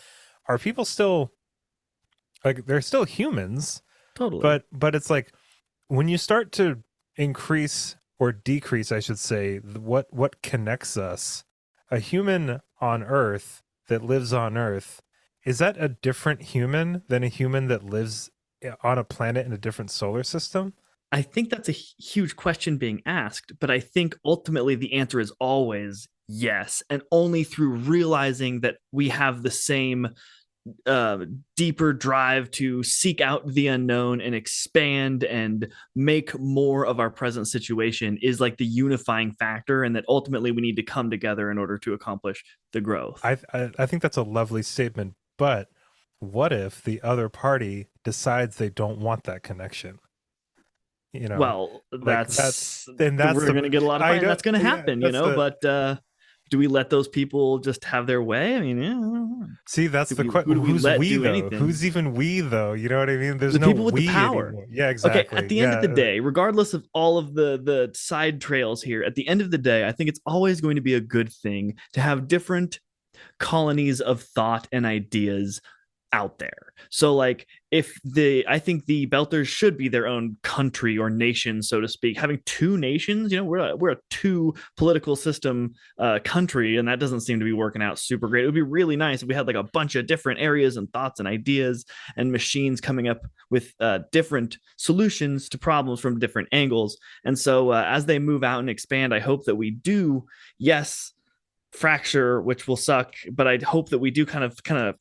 are people still like, they're still humans, Totally. but it's like when you start to increase or decrease, I should say, what connects us, a human on Earth that lives on Earth, is that a different human than a human that lives on a planet in a different solar system? I think that's a huge question being asked, but I think ultimately the answer is always yes. And only through realizing that we have the same uh, deeper drive to seek out the unknown and expand and make more of our present situation is like the unifying factor, and that ultimately we need to come together in order to accomplish the growth. I think that's a lovely statement, but what if the other party decides they don't want that connection? You know, Well, like that's that's we're the, going to get a lot of I fighting don't, that's going to yeah, happen, you that's know, the, but do we let those people just have their way? I mean, yeah, see, that's the who question. do we Who's let we do though? anything? Who's even we though? You know what I mean? There's The no people with the we power. anymore. Yeah, Okay, at exactly. the end of Yeah. the day, regardless of all of the side trails here, at the end of the day, I think it's always going to be a good thing to have different colonies of thought and ideas out there. So like if the I think the Belters should be their own country or nation, so to speak. Having two nations, you know, we're a two political system country, and that doesn't seem to be working out super great. It would be really nice if we had like a bunch of different areas and thoughts and ideas and machines coming up with different solutions to problems from different angles. And so as they move out and expand, I hope that we do, yes, fracture, which will suck, but I hope that we do kind of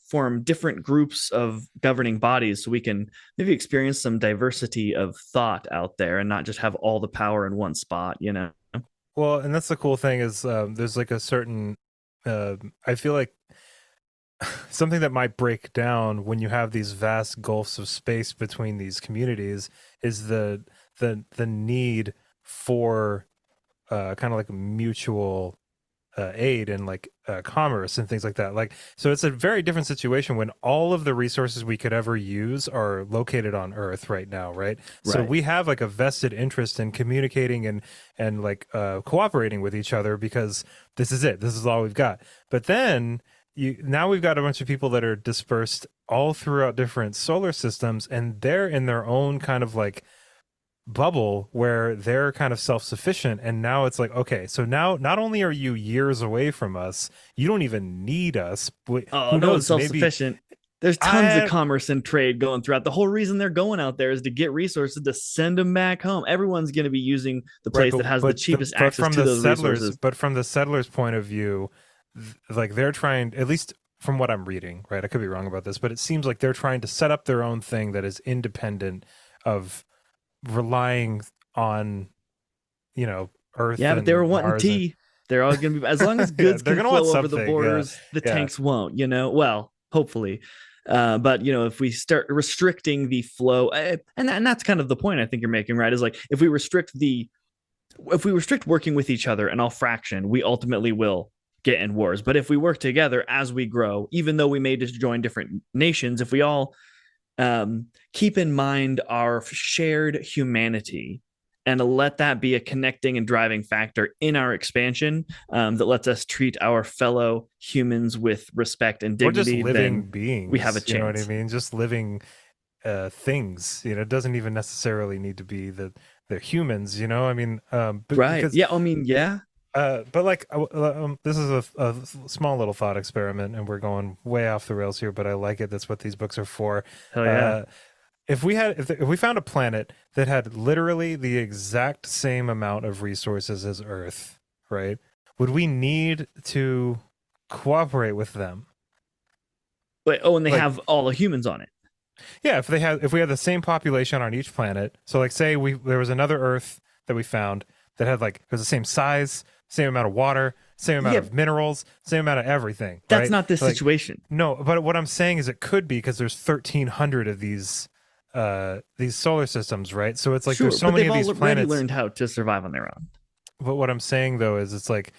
form different groups of governing bodies so we can maybe experience some diversity of thought out there and not just have all the power in one spot, you know. Well, and that's the cool thing is there's like a certain I feel like something that might break down when you have these vast gulfs of space between these communities is the need for kind of like mutual aid and like commerce and things like that. Like, so it's a very different situation when all of the resources we could ever use are located on Earth right now, right? So Right. we have like a vested interest in communicating and like cooperating with each other because this is it. This is all we've got. But then now we've got a bunch of people that are dispersed all throughout different solar systems, and they're in their own kind of like bubble where they're kind of self-sufficient. And now it's like, okay, so now not only are you years away from us, you don't even need us, but Oh, who no one's knows, maybe self-sufficient. There's tons of I commerce and trade going throughout. The whole reason they're going out there is to get resources to send them back home. Everyone's going to be using the right, place that has the cheapest but access to those resources. from the settlers point of view, like they're trying, at least from what I'm reading, right, I could be wrong about this, but it seems like they're trying to set up their own thing that is independent of relying on, you know, Earth Yeah, but they were and wanting Mars and tea. They're always going to be, as long as yeah, goods they're can gonna want flow over the something. Yeah, borders, the yeah. tanks won't, you know? Well, hopefully. But, you know, if we start restricting the flow, and that's kind of the point I think you're making, right? Is like if we restrict working with each other and all fraction, we ultimately will get in wars. But if we work together as we grow, even though we may just join different nations, if we all keep in mind our shared humanity and let that be a connecting and driving factor in our expansion, that lets us treat our fellow humans with respect and Or just dignity, living then we have a beings, you know what I chance. mean? Just living things, you know, it doesn't even necessarily need to be that they're humans, you know? I mean, Right. because Yeah. I mean, yeah. but like this is a small little thought experiment, and we're going way off the rails here, but I like it. That's what these books are for. Hell yeah. Uh, if we found a planet that had literally the exact same amount of resources as Earth, right? Would we need to cooperate with them? But oh, and they Like, have all the humans on it. yeah, if we had the same population on each planet, so like say there was another Earth that we found that had like, it was the same size, same amount of water, same amount Yeah, of minerals, same amount of everything, that's right? not this So like, situation. no, but what I'm saying is it could be, because there's 1,300 of these solar systems, right? So it's like there's Sure, so but many they've of these already planets. learned how to survive on their own. But what I'm saying though is it's like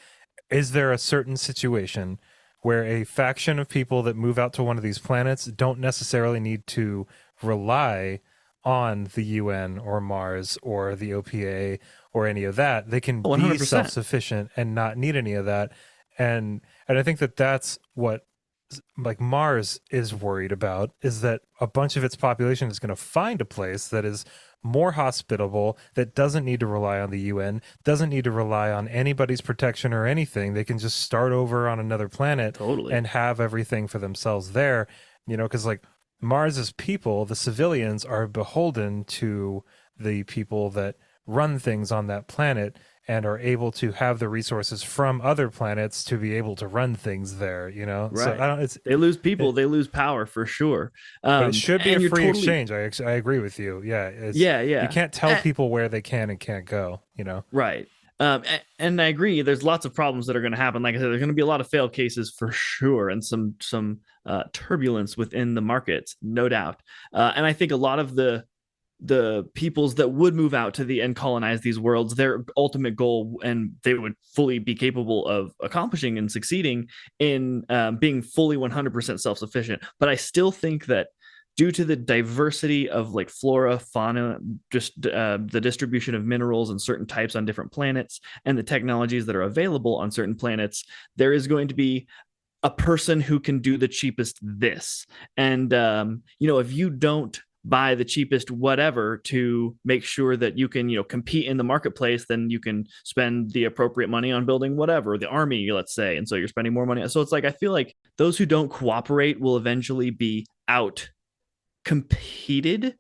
is there a certain situation where a faction of people that move out to one of these planets don't necessarily need to rely on the UN or Mars or the OPA or any of that? They can be 100%. self-sufficient and not need any of that. And I think that that's what like Mars is worried about, is that a bunch of its population is going to find a place that is more hospitable, that doesn't need to rely on the UN, doesn't need to rely on anybody's protection or anything. They can just start over on another planet Totally. and have everything for themselves there, because like Mars's people, the civilians, are beholden to the people that run things on that planet and are able to have the resources from other planets to be able to run things there. Right. So I don't, it's, they lose people, they lose power for sure. but it should be a free exchange. I agree with you. Yeah. Yeah. You can't tell people where they can and can't go. Right. And I agree. There's lots of problems that are going to happen. Like I said, there's going to be a lot of failed cases for sure, and some turbulence within the markets, no doubt. And I think a lot of the peoples that would move out to the and colonize these worlds, their ultimate goal, and they would fully be capable of accomplishing and succeeding in being fully 100% self-sufficient. But I still think that due to the diversity of like flora, fauna, just the distribution of minerals and certain types on different planets, and the technologies that are available on certain planets, there is going to be a person who can do the cheapest this. And if you don't buy the cheapest whatever to make sure that you can compete in the marketplace, then you can spend the appropriate money on building whatever, the army, let's say, and so you're spending more money. So it's like I feel like those who don't cooperate will eventually be out competed.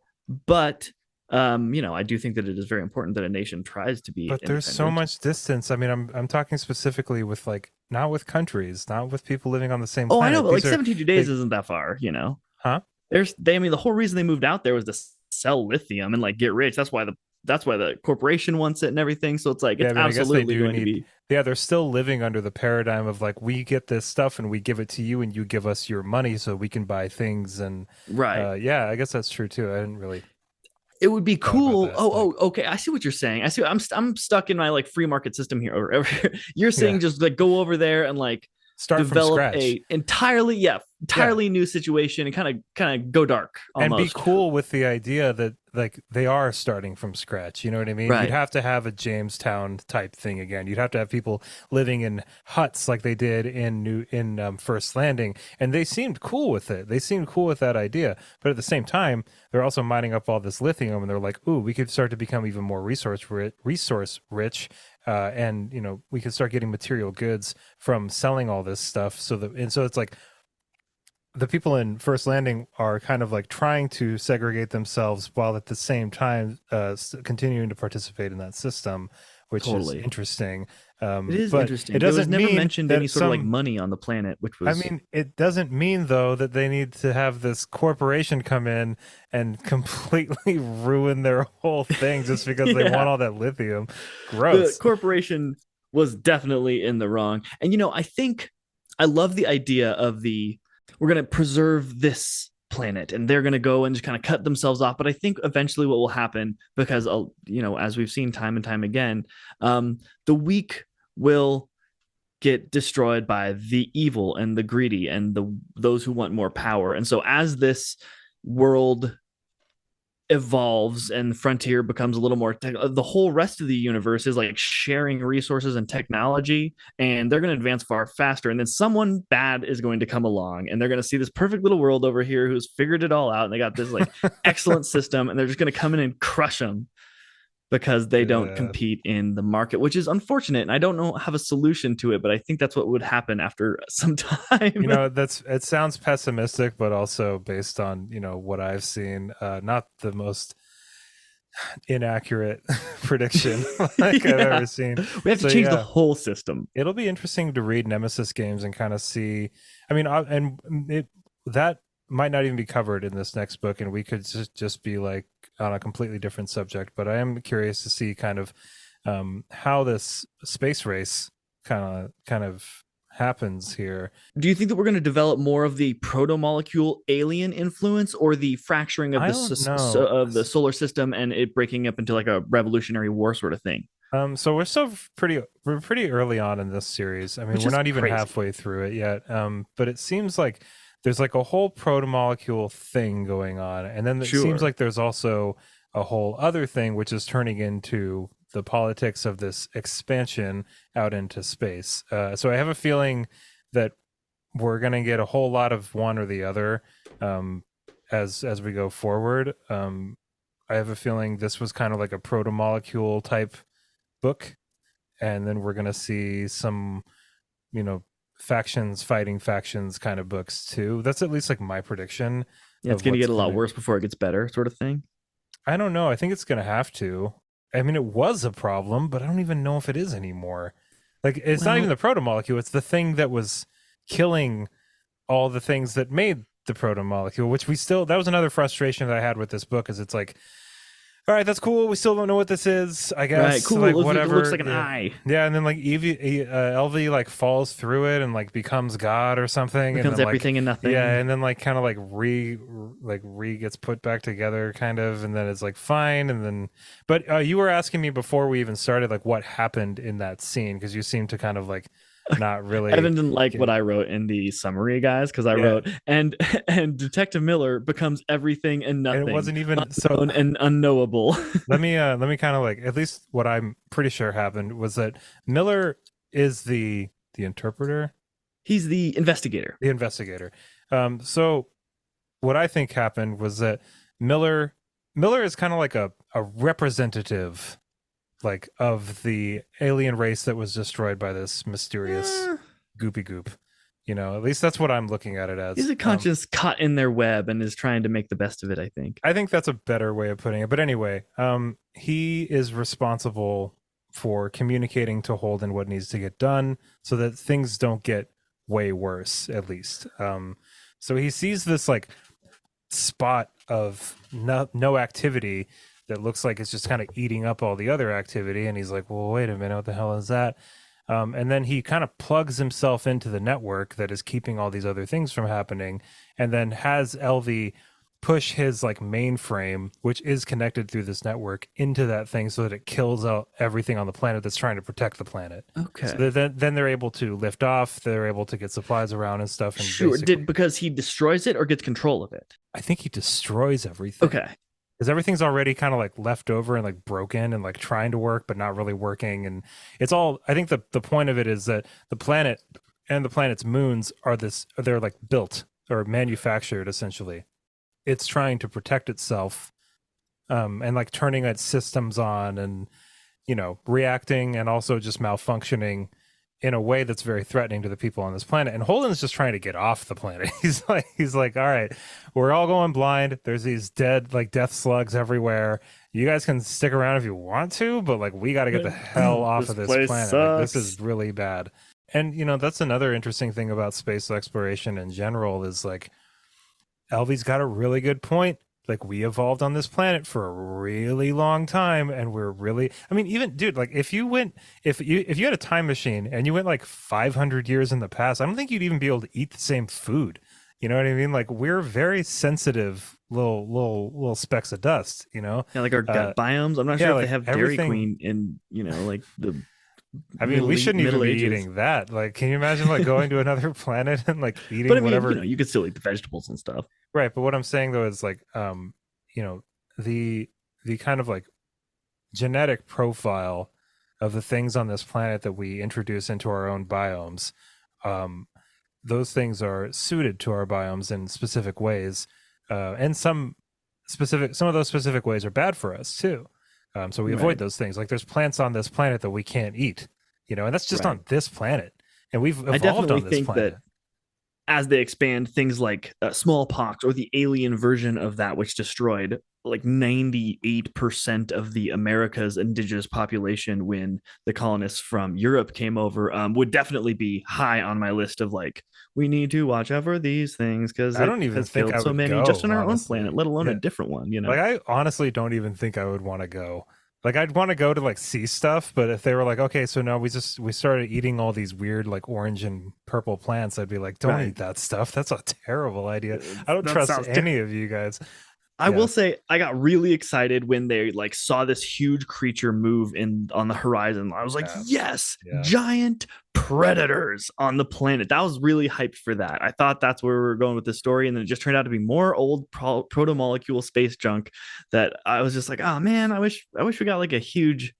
But I do think that it is very important that a nation tries to be, but there's so much distance. I mean, I'm talking specifically with like not with countries, not with people living on the same planet. I know, but like 72 days isn't that far, huh? The whole reason they moved out there was to sell lithium and like get rich. That's why the corporation wants it and everything. So it's like it's absolutely going to be. Yeah, they're still living under the paradigm of like, we get this stuff and we give it to you and you give us your money so we can buy things. And right. Yeah, I guess that's true too. I didn't really. It would be cool. Okay. I see what you're saying. I'm stuck in my like free market system here. Or you're saying just like go over there and like start develop from scratch. entirely new situation and kind of go dark almost. And be cool with the idea that like they are starting from scratch. You know what I mean? Right. You'd have to have a Jamestown type thing again. You'd have to have people living in huts like they did in First Landing, and they seemed cool with it. They seemed cool with that idea, but at the same time, they're also mining up all this lithium, and they're like, "Ooh, we could start to become even more resource rich." And we could start getting material goods from selling all this stuff. So it's like the people in First Landing are kind of like trying to segregate themselves while at the same time continuing to participate in that system, which is interesting. It is interesting. It doesn't never mentioned any sort of like money on the planet, which was. I mean, it doesn't mean though that they need to have this corporation come in and completely ruin their whole thing just because they want all that lithium. Gross. The corporation was definitely in the wrong, and I think I love the idea of we're going to preserve this planet and they're going to go and just kind of cut themselves off. But I think eventually what will happen, because as we've seen time and time again, the weak will get destroyed by the evil and the greedy and those who want more power. And so as this world evolves and the frontier becomes a little more the whole rest of the universe is like sharing resources and technology, and they're going to advance far faster, and then someone bad is going to come along and they're going to see this perfect little world over here who's figured it all out, and they got this like excellent system, and they're just going to come in and crush them because they don't compete in the market, which is unfortunate. And I don't have a solution to it, but I think that's what would happen after some time. It sounds pessimistic, but also based on, what I've seen, not the most inaccurate prediction I've ever seen. We have to change the whole system. It'll be interesting to read Nemesis games and kind of see, that might not even be covered in this next book, and we could just be like on a completely different subject, but I am curious to see kind of how this space race kind of happens here. Do you think that we're going to develop more of the proto-molecule alien influence, or the fracturing of the solar system and it breaking up into like a revolutionary war sort of thing? So we're pretty early on in this series. I mean, which we're is not even crazy. halfway through it yet. But it seems like there's like a whole protomolecule thing going on, and then it seems Sure. like there's also a whole other thing which is turning into the politics of this expansion out into space. So I have a feeling that we're gonna get a whole lot of one or the other, as we go forward. I have a feeling this was kind of like a protomolecule type book, and then we're gonna see some, you know, factions fighting factions kind of books too. That's at least like my prediction Yeah, it's of going to what's get a lot gonna. worse before it gets better, sort of thing. I don't know. I think it's gonna have to. I mean, it was a problem, but I don't even know if it is anymore. Like, it's not even Well, the protomolecule; it's the thing that was killing all the things that made the protomolecule. Which we still, that was another frustration that I had with this book, is it's like, all right, that's cool. We still don't know what this is, I right, guess. cool. Like, It looks whatever. like an Yeah. eye. Yeah. And then, like, LV, like, falls through it and, like, becomes God or something. And Becomes then, like, everything and yeah. nothing. And then, like, kind of, like, re gets put back together, kind of. And then it's, like, fine. And then, but you were asking me before we even started, like, what happened in that scene, because you seemed to kind of, like, not really Evan didn't like what get. I wrote in the summary, guys, because I Yeah. wrote and and Detective Miller becomes everything and And it nothing, wasn't even so. unknown and unknowable. Let me kind of like, at least what I'm pretty sure happened was that Miller is the interpreter, He's the investigator. the investigator. So what I think happened was that Miller Miller is kind of like a representative, like, of the alien race that was destroyed by this mysterious Eh, goopy goop. At least that's what I'm looking at it he's as. a conscience caught in their web and is trying to make the best of it, I think. I think that's a better way of putting it. But anyway, he is responsible for communicating to Holden what needs to get done so that things don't get way worse, at least. So he sees this like spot of no activity that looks like it's just kind of eating up all the other activity. And he's like, well, wait a minute, what the hell is that? And then he kind of plugs himself into the network that is keeping all these other things from happening, and then has LV push his like mainframe, which is connected through this network, into that thing so that it kills out everything on the planet that's trying to protect the planet. So Okay. then they're able to lift off. They're able to get supplies around and stuff. And Sure. basically, Did because he destroys it or gets control of it? I think he destroys everything, Okay. because everything's already kind of like left over and like broken and like trying to work but not really working. And it's all, I think the point of it is that the planet and the planet's moons they're like built or manufactured essentially. It's trying to protect itself, and like turning its systems on, and reacting and also just malfunctioning in a way that's very threatening to the people on this planet. And Holden's just trying to get off the planet. He's like, all right, we're all going blind. There's these death slugs everywhere. You guys can stick around if you want to, but like, we got to get the hell off This of this place planet. Like, this is sucks. really bad. And that's another interesting thing about space exploration in general, is like, Alvy's got a really good point. Like, we evolved on this planet for a really long time, and we're really, I mean, even dude, like, if you had a time machine and you went like 500 years in the past, I don't think you'd even be able to eat the same food. You know what I mean? Like, we're very sensitive little specks of dust, Yeah, like our uh gut biomes. I'm not yeah, sure if they like have Dairy everything. Queen in, like the I mean, we shouldn't even Middle be Ages. eating that. Like, can you imagine like going to another planet and like But I eating mean, whatever? you could still eat the vegetables and stuff. Right, but what I'm saying though is like, you know, the the kind of like genetic profile of the things on this planet that we introduce into our own biomes, um, those things are suited to our biomes in specific ways, and some of those specific ways are bad for us too. So we avoid Right. those things. Like, there's plants on this planet that we can't eat, and that's just Right. on this planet, and we've I evolved definitely on this think that planet. as they expand things like smallpox or the alien version of that, which destroyed like 98% of the America's indigenous population when the colonists from Europe came over, would definitely be high on my list of like, we need to watch out for these things because I it don't even has think killed I so would many just go, on our own honestly. planet, let alone a Yeah. different one. Like, I honestly don't even think I would want to go. Like, I'd want to go to like see stuff, but if they were like, okay, so now we started eating all these weird like orange and purple plants, I'd be like, don't Right. eat that stuff. That's a terrible idea. I don't That trust sounds ter- any of you guys. I will say I got really excited when they like saw this huge creature move in on the horizon. I was like, yes, giant predators on the planet. That was really hyped for that. I thought that's where we were going with the story, and then it just turned out to be more old proto molecule space junk that I was just like, oh man, I wish we got like a huge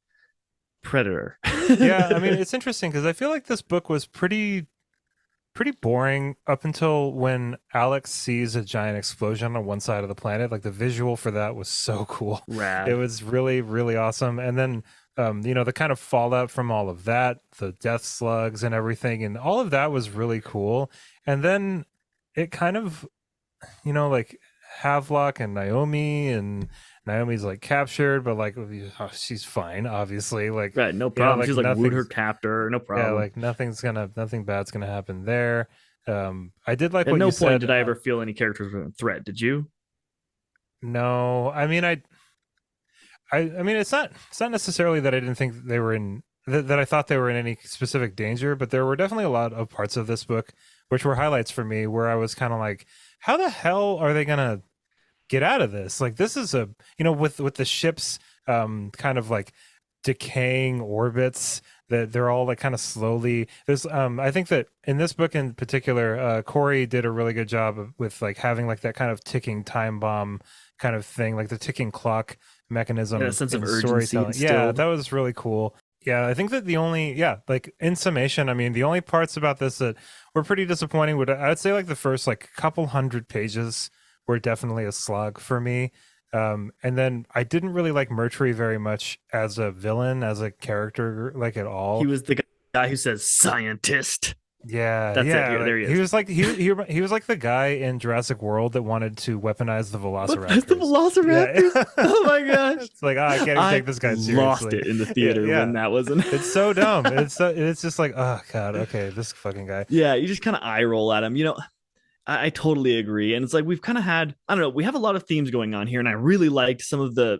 predator. Yeah, I mean, it's interesting because I feel like this book was pretty boring up until when Alex sees a giant explosion on one side of the planet. Like the visual for that was so cool. Rad. It was really, really awesome. And then, the kind of fallout from all of that, the death slugs and everything, and all of that was really cool. And then it kind of, like Havelock and Naomi, and Naomi's like captured, but like she's fine, obviously. Like right, no problem. Like, she's like wooed her captor, no problem. Yeah, like nothing bad's gonna happen there. I did like at what no you point said. Did I ever feel any characters were a threat? Did you? No, I mean I mean it's not necessarily that I didn't think they were in that I thought they were in any specific danger, but there were definitely a lot of parts of this book which were highlights for me where I was kind of like, how the hell are they gonna get out of this? Like this is a with the ships kind of like decaying orbits that they're all like kind of slowly there's I think that in this book in particular Corey did a really good job with like having like that kind of ticking time bomb kind of thing, like the ticking clock mechanism, a sense of urgency storytelling. Yeah, that was really cool. Yeah, I think that the only like in summation, I mean the only parts about this that were pretty disappointing would I would say like the first like couple hundred pages were definitely a slog for me. And then I didn't really like Mercury very much as a villain, as a character, like at all. He was the guy who says scientist. Yeah, that's yeah. it. Like, there he is. He was like he was like the guy in Jurassic World that wanted to weaponize the Velociraptors. The Velociraptors? Yeah. Oh my gosh! It's like I can't even take this guy seriously. Lost it in the theater when that wasn't. It's so dumb. It's just like, oh god, okay, this fucking guy. Yeah, you just kind of eye roll at him. I totally agree. And it's like we've kind of had, I don't know, we have a lot of themes going on here. And I really liked some of the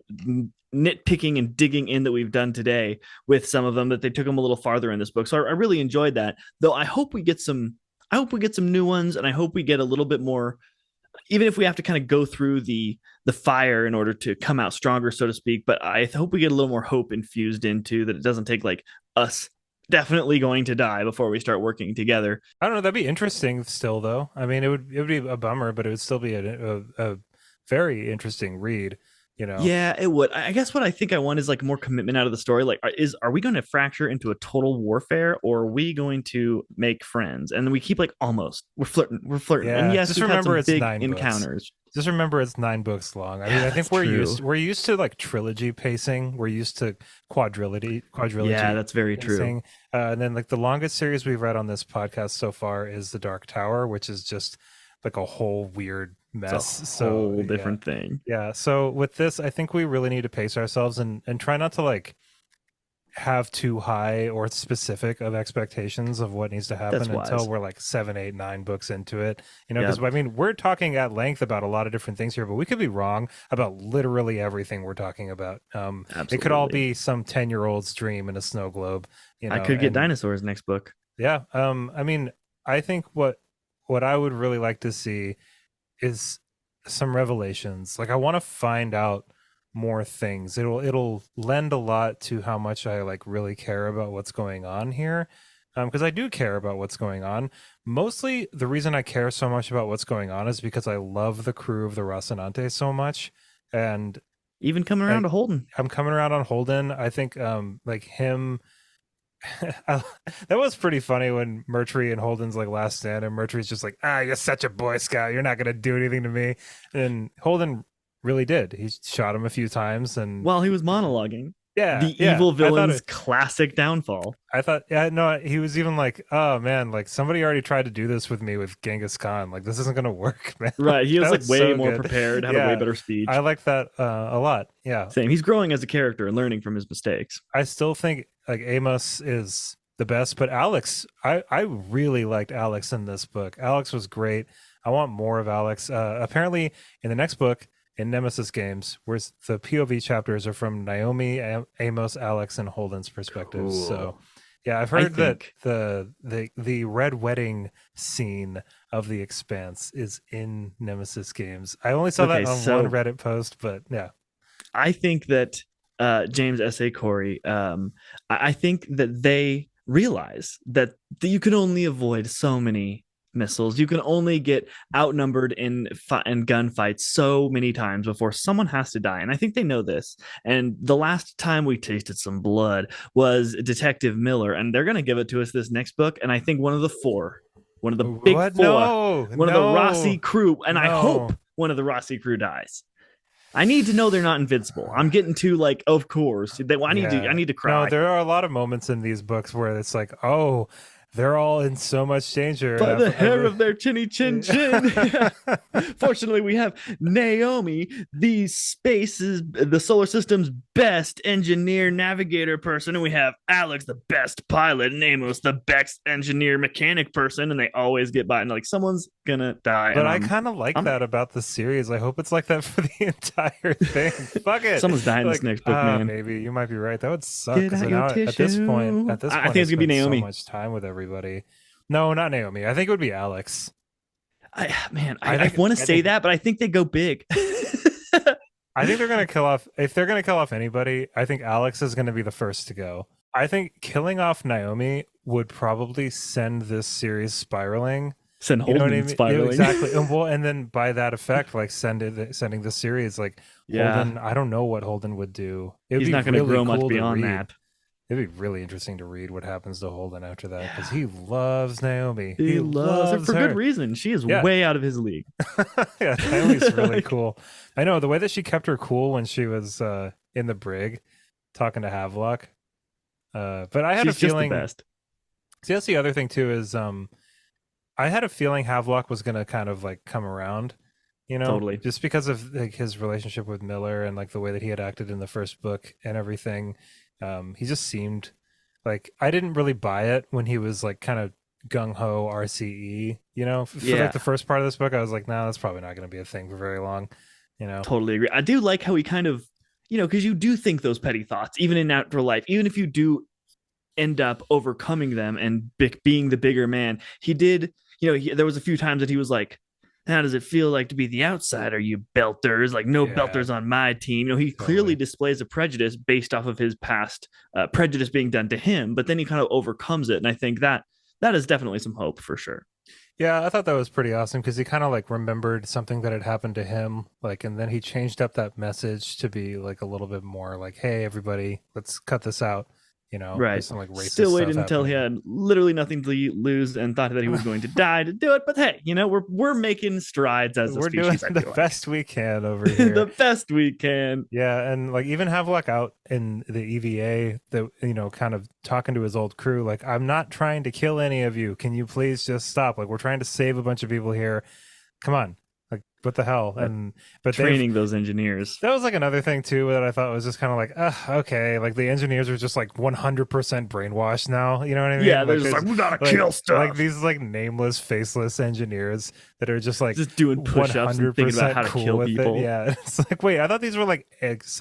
nitpicking and digging in that we've done today with some of them, that they took them a little farther in this book. So I really enjoyed that. Though I hope we get some new ones, and I hope we get a little bit more, even if we have to kind of go through the fire in order to come out stronger, so to speak. But I hope we get a little more hope infused into that. It doesn't take like us definitely going to die before we start working together. I don't know. That'd be interesting still, though. I mean, it would be a bummer, but it would still be a very interesting read. Yeah, it would. I guess what I think I want is like more commitment out of the story. Like, are we going to fracture into a total warfare, or are we going to make friends? And then we keep like almost we're flirting. Yeah, and yes, just remember it's big 9 encounters. Books. Just remember it's 9 books long. I mean, I think we're used to like trilogy pacing. We're used to quadrilogy. Yeah, that's very true. And then like the longest series we've read on this podcast so far is The Dark Tower, which is just like a whole weird mess. It's a whole different thing. Yeah. So with this, I think we really need to pace ourselves and try not to like have too high or specific of expectations of what needs to happen until we're like 7, 8, 9 books into it. Because I mean, we're talking at length about a lot of different things here, but we could be wrong about literally everything we're talking about. It could all be some 10-year-old's dream in a snow globe. I could get dinosaurs next book. Yeah. I mean, I think what I would really like to see is some revelations. Like I want to find out more things. It'll lend a lot to how much I like really care about what's going on here, because I do care about what's going on. Mostly the reason I care so much about what's going on is because I love the crew of the Rocinante so much, and even coming around to Holden. I'm coming around on Holden. I think like him. That was pretty funny when Mercury and Holden's like last stand, and Mercury's just like, you're such a Boy Scout, you're not gonna do anything to me, and Holden really did. He shot him a few times, and while he was monologuing. The evil villain's classic downfall. I thought, he was even like, oh man, like somebody already tried to do this with me with Genghis Khan. Like this isn't gonna work, man. Right. He was like way so more prepared, had a way better speech. I like that a lot. Yeah. Same. He's growing as a character and learning from his mistakes. I still think like Amos is the best, but Alex, I really liked Alex in this book. Alex was great. I want more of Alex. Apparently in the next book, in Nemesis Games, where the POV chapters are from Naomi, Amos, Alex, and Holden's perspectives. Cool. So Yeah, I've I heard that think. the red wedding scene of the Expanse is in Nemesis games. I only saw that Okay, on one so Reddit post, but yeah. I think that James S.A. Corey, I think that they realize that you can only avoid so many missiles. You can only get outnumbered in gunfights so many times before someone has to die. And I think they know this. And the last time we tasted some blood was Detective Miller, and they're going to give it to us this next book. And I think one of the big What? four, No, one of the Rossi no, crew, and I hope no. one of the Rossi crew dies. I need to know they're not invincible. I'm getting too like, of course. I Yeah. need to No, cry. there are a lot of moments in these books where it's like, oh, they're all in so much danger. And By the hair of their chinny chin chin. Fortunately, we have Naomi, the solar system's best engineer navigator person, and we have Alex, the best pilot, and Amos, the best engineer mechanic person, and they always get by. And like someone's gonna die, But and I kind of like I'm that about the series. I hope it's like that for the entire thing. Fuck it. someone's dying this Like, next book, man. maybe you might be right. That would suck Get because out your now tissue. at this I point, think I it's gonna be spent so Naomi. much time with everybody. No, not Naomi. I think it would be Alex. I want to I say think that, but I think they go big. I think they're gonna kill off. If they're gonna kill off anybody, I think Alex is gonna be the first to go. I think killing off Naomi would probably send this series spiraling. Send You know what I Holden mean? Yeah, spiraling. exactly. And then by that effect, like sending the series, like Yeah, Holden. I don't know what Holden would do. It would he's be not going to really grow much cool to beyond read. that. It'd be really interesting to read what happens to Holden after that because Yeah, he loves Naomi. he He loves her loves for good her. reason. She is Yeah, way out of his league. yeah. Naomi's really Like, cool. I know the way that she kept her cool when she was in the brig talking to Havelock. But I had a she's just the feeling. best. See, that's the other thing too is I had a feeling Havelock was gonna kind of like come around, Totally. just because of like his relationship with Miller and like the way that he had acted in the first book and everything. He just seemed like I didn't really buy it when he was like kind of gung ho RCE, for like Yeah, the first part of this book. I was like, nah, that's probably not gonna be a thing for very long, totally agree. I do like how he kind of, because you do think those petty thoughts, even in afterlife, even if you do end up overcoming them and being the bigger man. He did, there was a few times that he was like, how does it feel like to be the outsider, you belters? Like, no Yeah, belters on my team. He clearly totally. displays a prejudice based off of his past prejudice being done to him, but then he kind of overcomes it. And I think that is definitely some hope for sure. Yeah, I thought that was pretty awesome because he kind of like remembered something that had happened to him, like, and then he changed up that message to be like a little bit more like, "Hey, everybody, let's cut this out." Right. There's some like racist Still stuff waited until he happening. had literally nothing to lose and thought that he was going to die to do it. But hey, we're making strides as a We're doing species, I the feel like. best we can over here. The best we can. Yeah, and like even Havelock out in the EVA, that kind of talking to his old crew, like, "I'm not trying to kill any of you. Can you please just stop? Like, we're trying to save a bunch of people here. Come on, like, what the hell?" Uh, And but they've Training those engineers. that was like another thing too that I thought was just kind of like, okay, like the engineers are just like 100% brainwashed now. You know what I Yeah, mean? they're Like just there's like, we gotta like kill like stuff. these like nameless, faceless engineers that are just like Just doing push-ups and thinking about 100% how to cool kill with it. people. Yeah, it's like, wait, I thought these were like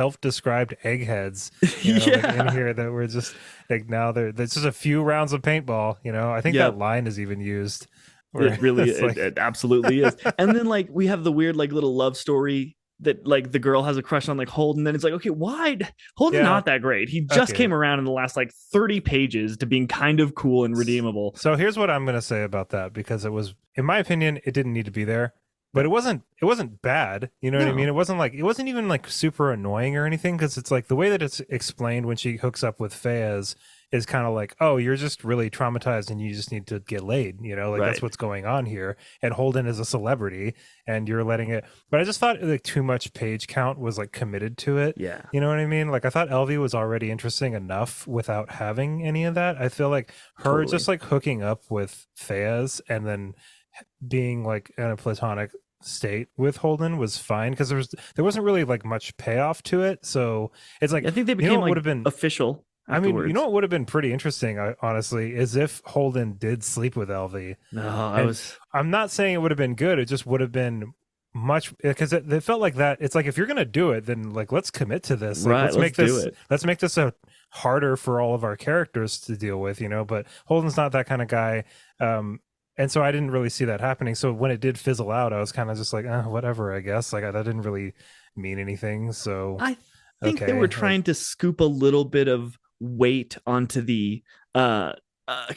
self-described eggheads. Like in Yeah. here that were just like now there's just a few rounds of paintball. I think that Yep. line is even used. Where It really it's it, like, it absolutely is. And then like we have the weird like little love story that like the girl has a crush on like Holden. Then it's like, okay, why Holden's yeah, not that great. He just okay. came around in the last like 30 pages to being kind of cool and redeemable. So here's what I'm going to say about that because it was, in my opinion, it didn't need to be there, but it wasn't bad. You know what I mean? No. It wasn't even like super annoying or anything because it's like the way that it's explained when she hooks up with Fayez is kind of like, oh, you're just really traumatized and you just need to get laid. Like that's Right. what's going on here. And Holden is a celebrity and you're letting it. But I just thought like too much page count was like committed to it. Yeah. You know what I mean? Like I thought Elvie was already interesting enough without having any of that. I feel like her Totally. just like hooking up with Fayez and then being like in a platonic state with Holden was fine because there wasn't really like much payoff to it. So it's like, I think they you know became what would like have been official I mean, afterwards. what would have been pretty interesting, honestly, is if Holden did sleep with Elvie. No, I And was I'm not saying it would have been good. It just would have been much because it felt like that. It's like if you're gonna do it, then like let's commit to this. Like right. Let's do it. let's make this harder for all of our characters to deal with, but Holden's not that kind of guy. And so I didn't really see that happening. So when it did fizzle out, I was kind of just like, whatever, I guess. Like, that didn't really mean anything. So I think they okay, were trying to scoop a little bit of weight onto the kind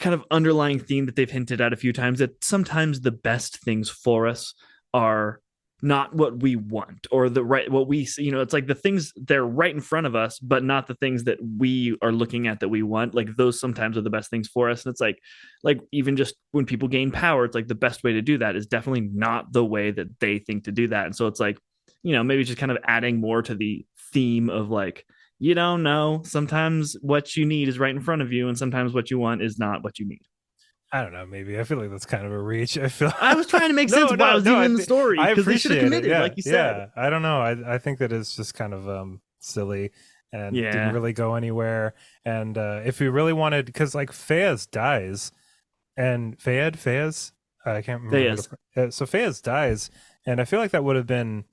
of underlying theme that they've hinted at a few times, that sometimes the best things for us are not what we want, or what we see. It's like the things, they're right in front of us, but not the things that we are looking at that we want. Like, those sometimes are the best things for us. And it's like even just when people gain power, it's like the best way to do that is definitely not the way that they think to do that. And so it's like, maybe just kind of adding more to the theme of like, you don't know, sometimes what you need is right in front of you, and sometimes what you want is not what you need. I don't know. Maybe I feel like that's kind of a reach. I was trying to make sense of why I was even in the story, because they should have committed, like you said. Yeah, I don't know. I think that it's just kind of silly and didn't really go anywhere. And if we really wanted, because like Fayez dies, and Fayez, I can't remember. So Fayez dies, and I feel like that would have been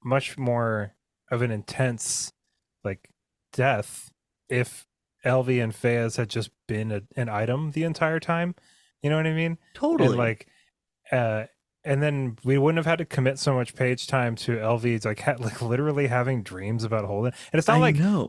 much more of an intense like death if Elvie and Fayez had just been an item the entire time. You know what I mean? Totally. And like, and then we wouldn't have had to commit so much page time to Elvie like literally having dreams about Holden. And it's not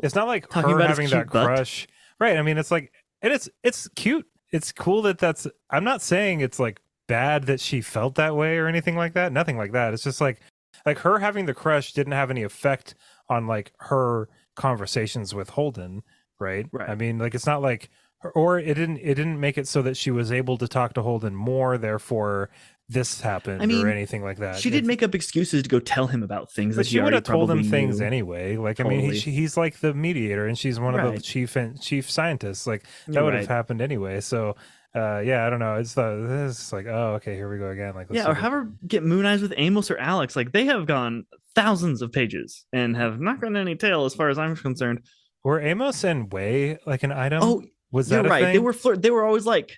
it's not like talking her having that crush, right? I mean, it's like, and it's cute. It's cool that's. I'm not saying it's like bad that she felt that way or anything like that. Nothing like that. It's just like her having the crush didn't have any effect on like her conversations with Holden. Right. I mean, like, it's not like, or it didn't make it so that she was able to talk to Holden more, therefore this happened, or anything like that. She did make up excuses to go tell him about things that she would have told him things anyway. Like, totally. I mean, he's like the mediator, and she's one of the chief scientists. Like, that would have happened anyway. So I don't know. It's like, oh, okay, here we go again. Like, or have her get Moon Eyes with Amos or Alex. Like, they have gone thousands of pages and have not gotten any tail, as far as I'm concerned. Were Amos and Wei like an item? Oh, was that right? Thing? They were always like,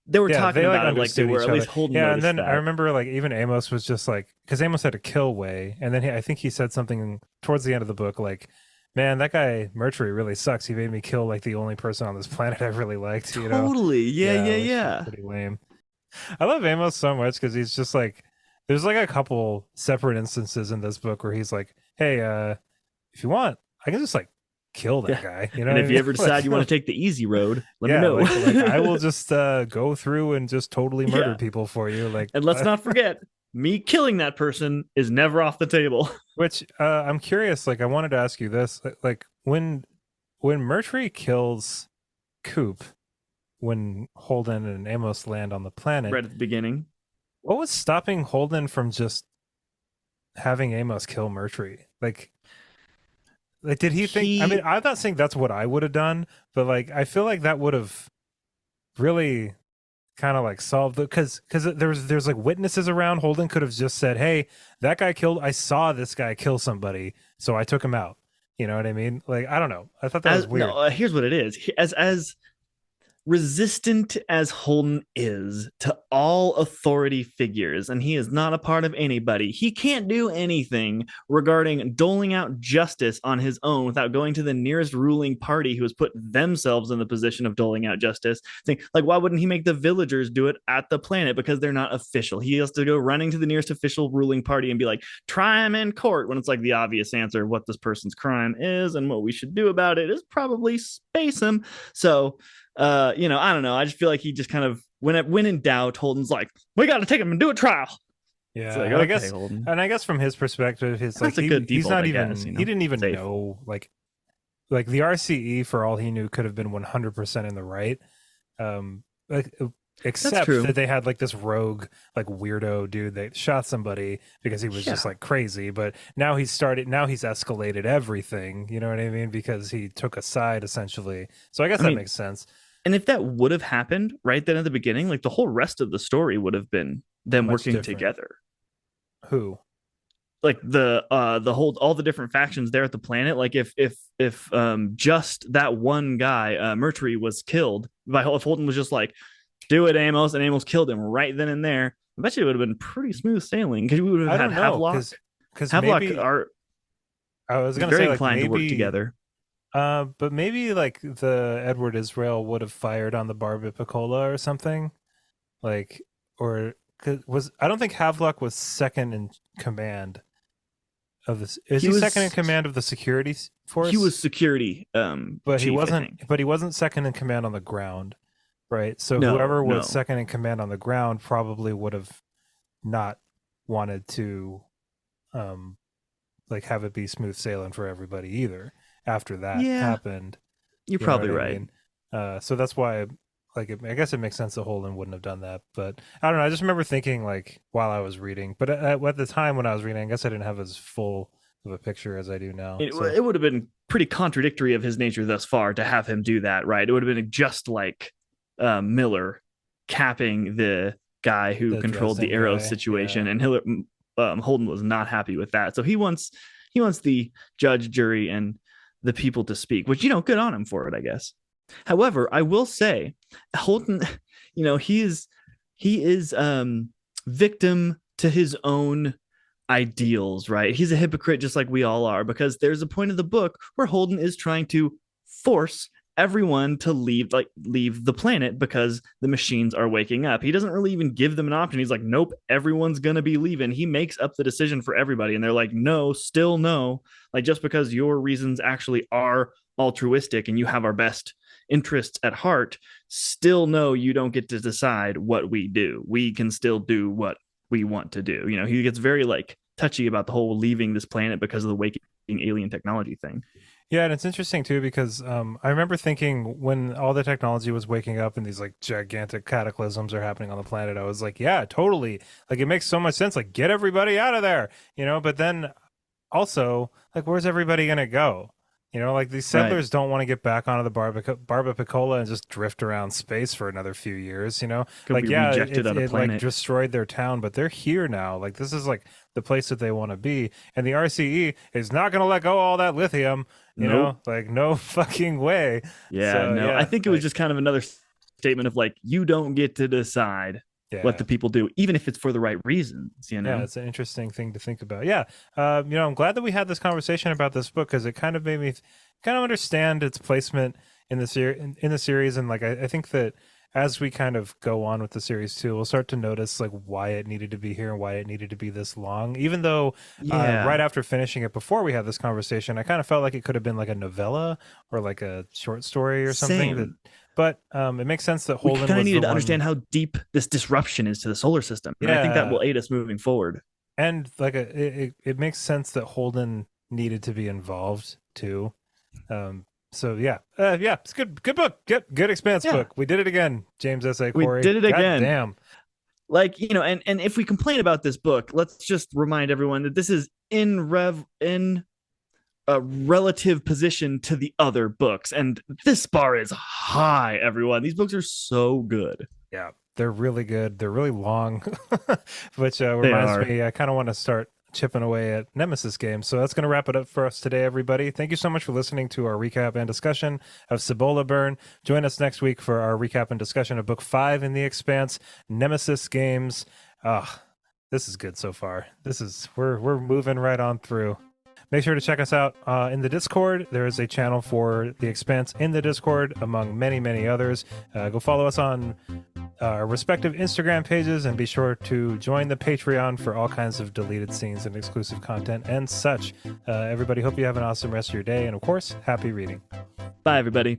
they were talking about it like they were at least holding. Yeah, and then that. I remember like even Amos was just like, because Amos had to kill Wei, and then I think he said something towards the end of the book like, "Man, that guy Mercury really sucks. He made me kill like the only person on this planet I really liked." Totally, yeah. Pretty lame. I love Amos so much because he's just like, there's like a couple separate instances in this book where he's like, "Hey, if you want, I can just like kill that guy, and if you ever decide you want to take the easy road, let me know. like I will just go through and just totally murder people for you. Like, and let's not forget, me killing that person is never off the table. Which I'm curious, like, I wanted to ask you this, like when Mercury kills Coop, when Holden and Amos land on the planet right at the beginning, what was stopping Holden from just having Amos kill Mercury? Like, did he think? I mean, I'm not saying that's what I would have done, but like, I feel like that would have really kind of like solved the, because there's like witnesses around. Holden could have just said, "Hey, that guy I saw this guy kill somebody, so I took him out." You know what I mean? Like, I don't know. I thought that was weird. No, here's what it is. As resistant as Holden is to all authority figures, and he is not a part of anybody, he can't do anything regarding doling out justice on his own without going to the nearest ruling party who has put themselves in the position of doling out justice. Like, why wouldn't he make the villagers do it at the planet? Because they're not official. He has to go running to the nearest official ruling party and be like, try him in court, when it's like the obvious answer of what this person's crime is and what we should do about it is probably space him. So I don't know. I just feel like he just kind of, when in doubt, Holden's like, we got to take him and do a trial. Yeah, like, I guess, Holden. And I guess from his perspective, he's like, he's not even, he didn't even know, like the RCE, for all he knew, could have been 100% in the right. Except that they had like this rogue, like weirdo dude that shot somebody because he was just like crazy. But now he's escalated everything. You know what I mean? Because he took a side essentially. So I guess that makes sense. And if that would have happened right then at the beginning, like the whole rest of the story would have been them working together. Who? Like all the different factions there at the planet. Like if just that one guy, Mercury, was killed by, if Holden was just like, do it, Amos, and Amos killed him right then and there, I bet you it would have been pretty smooth sailing, because we would have had Havelock. Because Havelock are, I was going to say, like, inclined maybe, to work together. But maybe like the Edward Israel would have fired on the Barbapicola or something, like, or was I don't think Havelock was second in command of this. Is He he second in was command of the security he force? was security But he chief, I wasn't. think. But he wasn't second in command on the ground, right? So No, whoever was no. second in command on the ground probably would have not wanted to, um, like have it be smooth sailing for everybody either. After that Yeah, happened, you're you know what probably I right. mean? So that's why, like, I guess it makes sense that Holden wouldn't have done that. But I don't know. I just remember thinking, like, while I was reading, but at the time when I was reading, I guess I didn't have as full of a picture as I do now. So It would have been pretty contradictory of his nature thus far to have him do that, right? It would have been just like Miller capping the guy who the controlled the Dresden arrows guy, situation, yeah, and Holden was not happy with that. So he wants the judge, jury, and the people to speak, which good on him for it, I guess. However, I will say Holden, he is victim to his own ideals, right? He's a hypocrite just like we all are, because there's a point of the book where Holden is trying to force everyone to leave the planet because the machines are waking up. He doesn't really even give them an option. He's like, nope, everyone's gonna be leaving. He makes up the decision for everybody, and they're like, no, still no. Like, just because your reasons actually are altruistic and you have our best interests at heart, still no, you don't get to decide what we do. We can still do what we want to do. He gets very like touchy about the whole leaving this planet because of the waking alien technology thing. yeah, and it's interesting too because I remember thinking when all the technology was waking up and these like gigantic cataclysms are happening on the planet, I was like, yeah, totally. Like it makes so much sense. Like get everybody out of there, you know. But then also, like, where's everybody gonna go? You know, like these Right. settlers don't want to get back onto the Barbapicola and just drift around space for another few years. You know, Could like be yeah, rejected on a it like planet. destroyed their town, but they're here now. Like this is like the place that they want to be, and the RCE is not going to let go of all that lithium. You know, Nope. like no fucking way. Yeah, So no. I yeah, think it was like just kind of another statement of like, you don't get to decide what yeah. the people do, even if it's for the right reasons. Yeah, it's an interesting thing to think about. Yeah, you know, I'm glad that we had this conversation about this book because it kind of made me kind of understand its placement in the in the series, and like I think that as we kind of go on with the series too, we'll start to notice like why it needed to be here and why it needed to be this long. Even though right Yeah. after finishing it, before we had this conversation, I kind of felt like it could have been like a novella or like a short story or something that. Same. But it makes sense that We Holden kind of was needed the to one. understand how deep this disruption is to the solar system. And I think that Yeah, will aid us moving forward. and like it makes sense that Holden needed to be involved too. So yeah, yeah, it's good book, good Expanse Yeah. book. We did it again, James S. A. We Corey. did it God again. damn. Like, and if we complain about this book, let's just remind everyone that this is in a relative position to the other books. And this bar is high, everyone. These books are so good. Yeah, they're really good. They're really long, which They reminds are. me, I kind of want to start chipping away at Nemesis games. So that's going to wrap it up for us today, everybody. Thank you so much for listening to our recap and discussion of Cibola Burn. Join us next week for our recap and discussion of Book 5 in The Expanse, Nemesis games. Ah, this is good so far. This is we're moving right on through. Make sure to check us out in the Discord. There is a channel for The Expanse in the Discord, among many, many others. Go follow us on our respective Instagram pages and be sure to join the Patreon for all kinds of deleted scenes and exclusive content and such. Everybody, hope you have an awesome rest of your day. And of course, happy reading. Bye, everybody.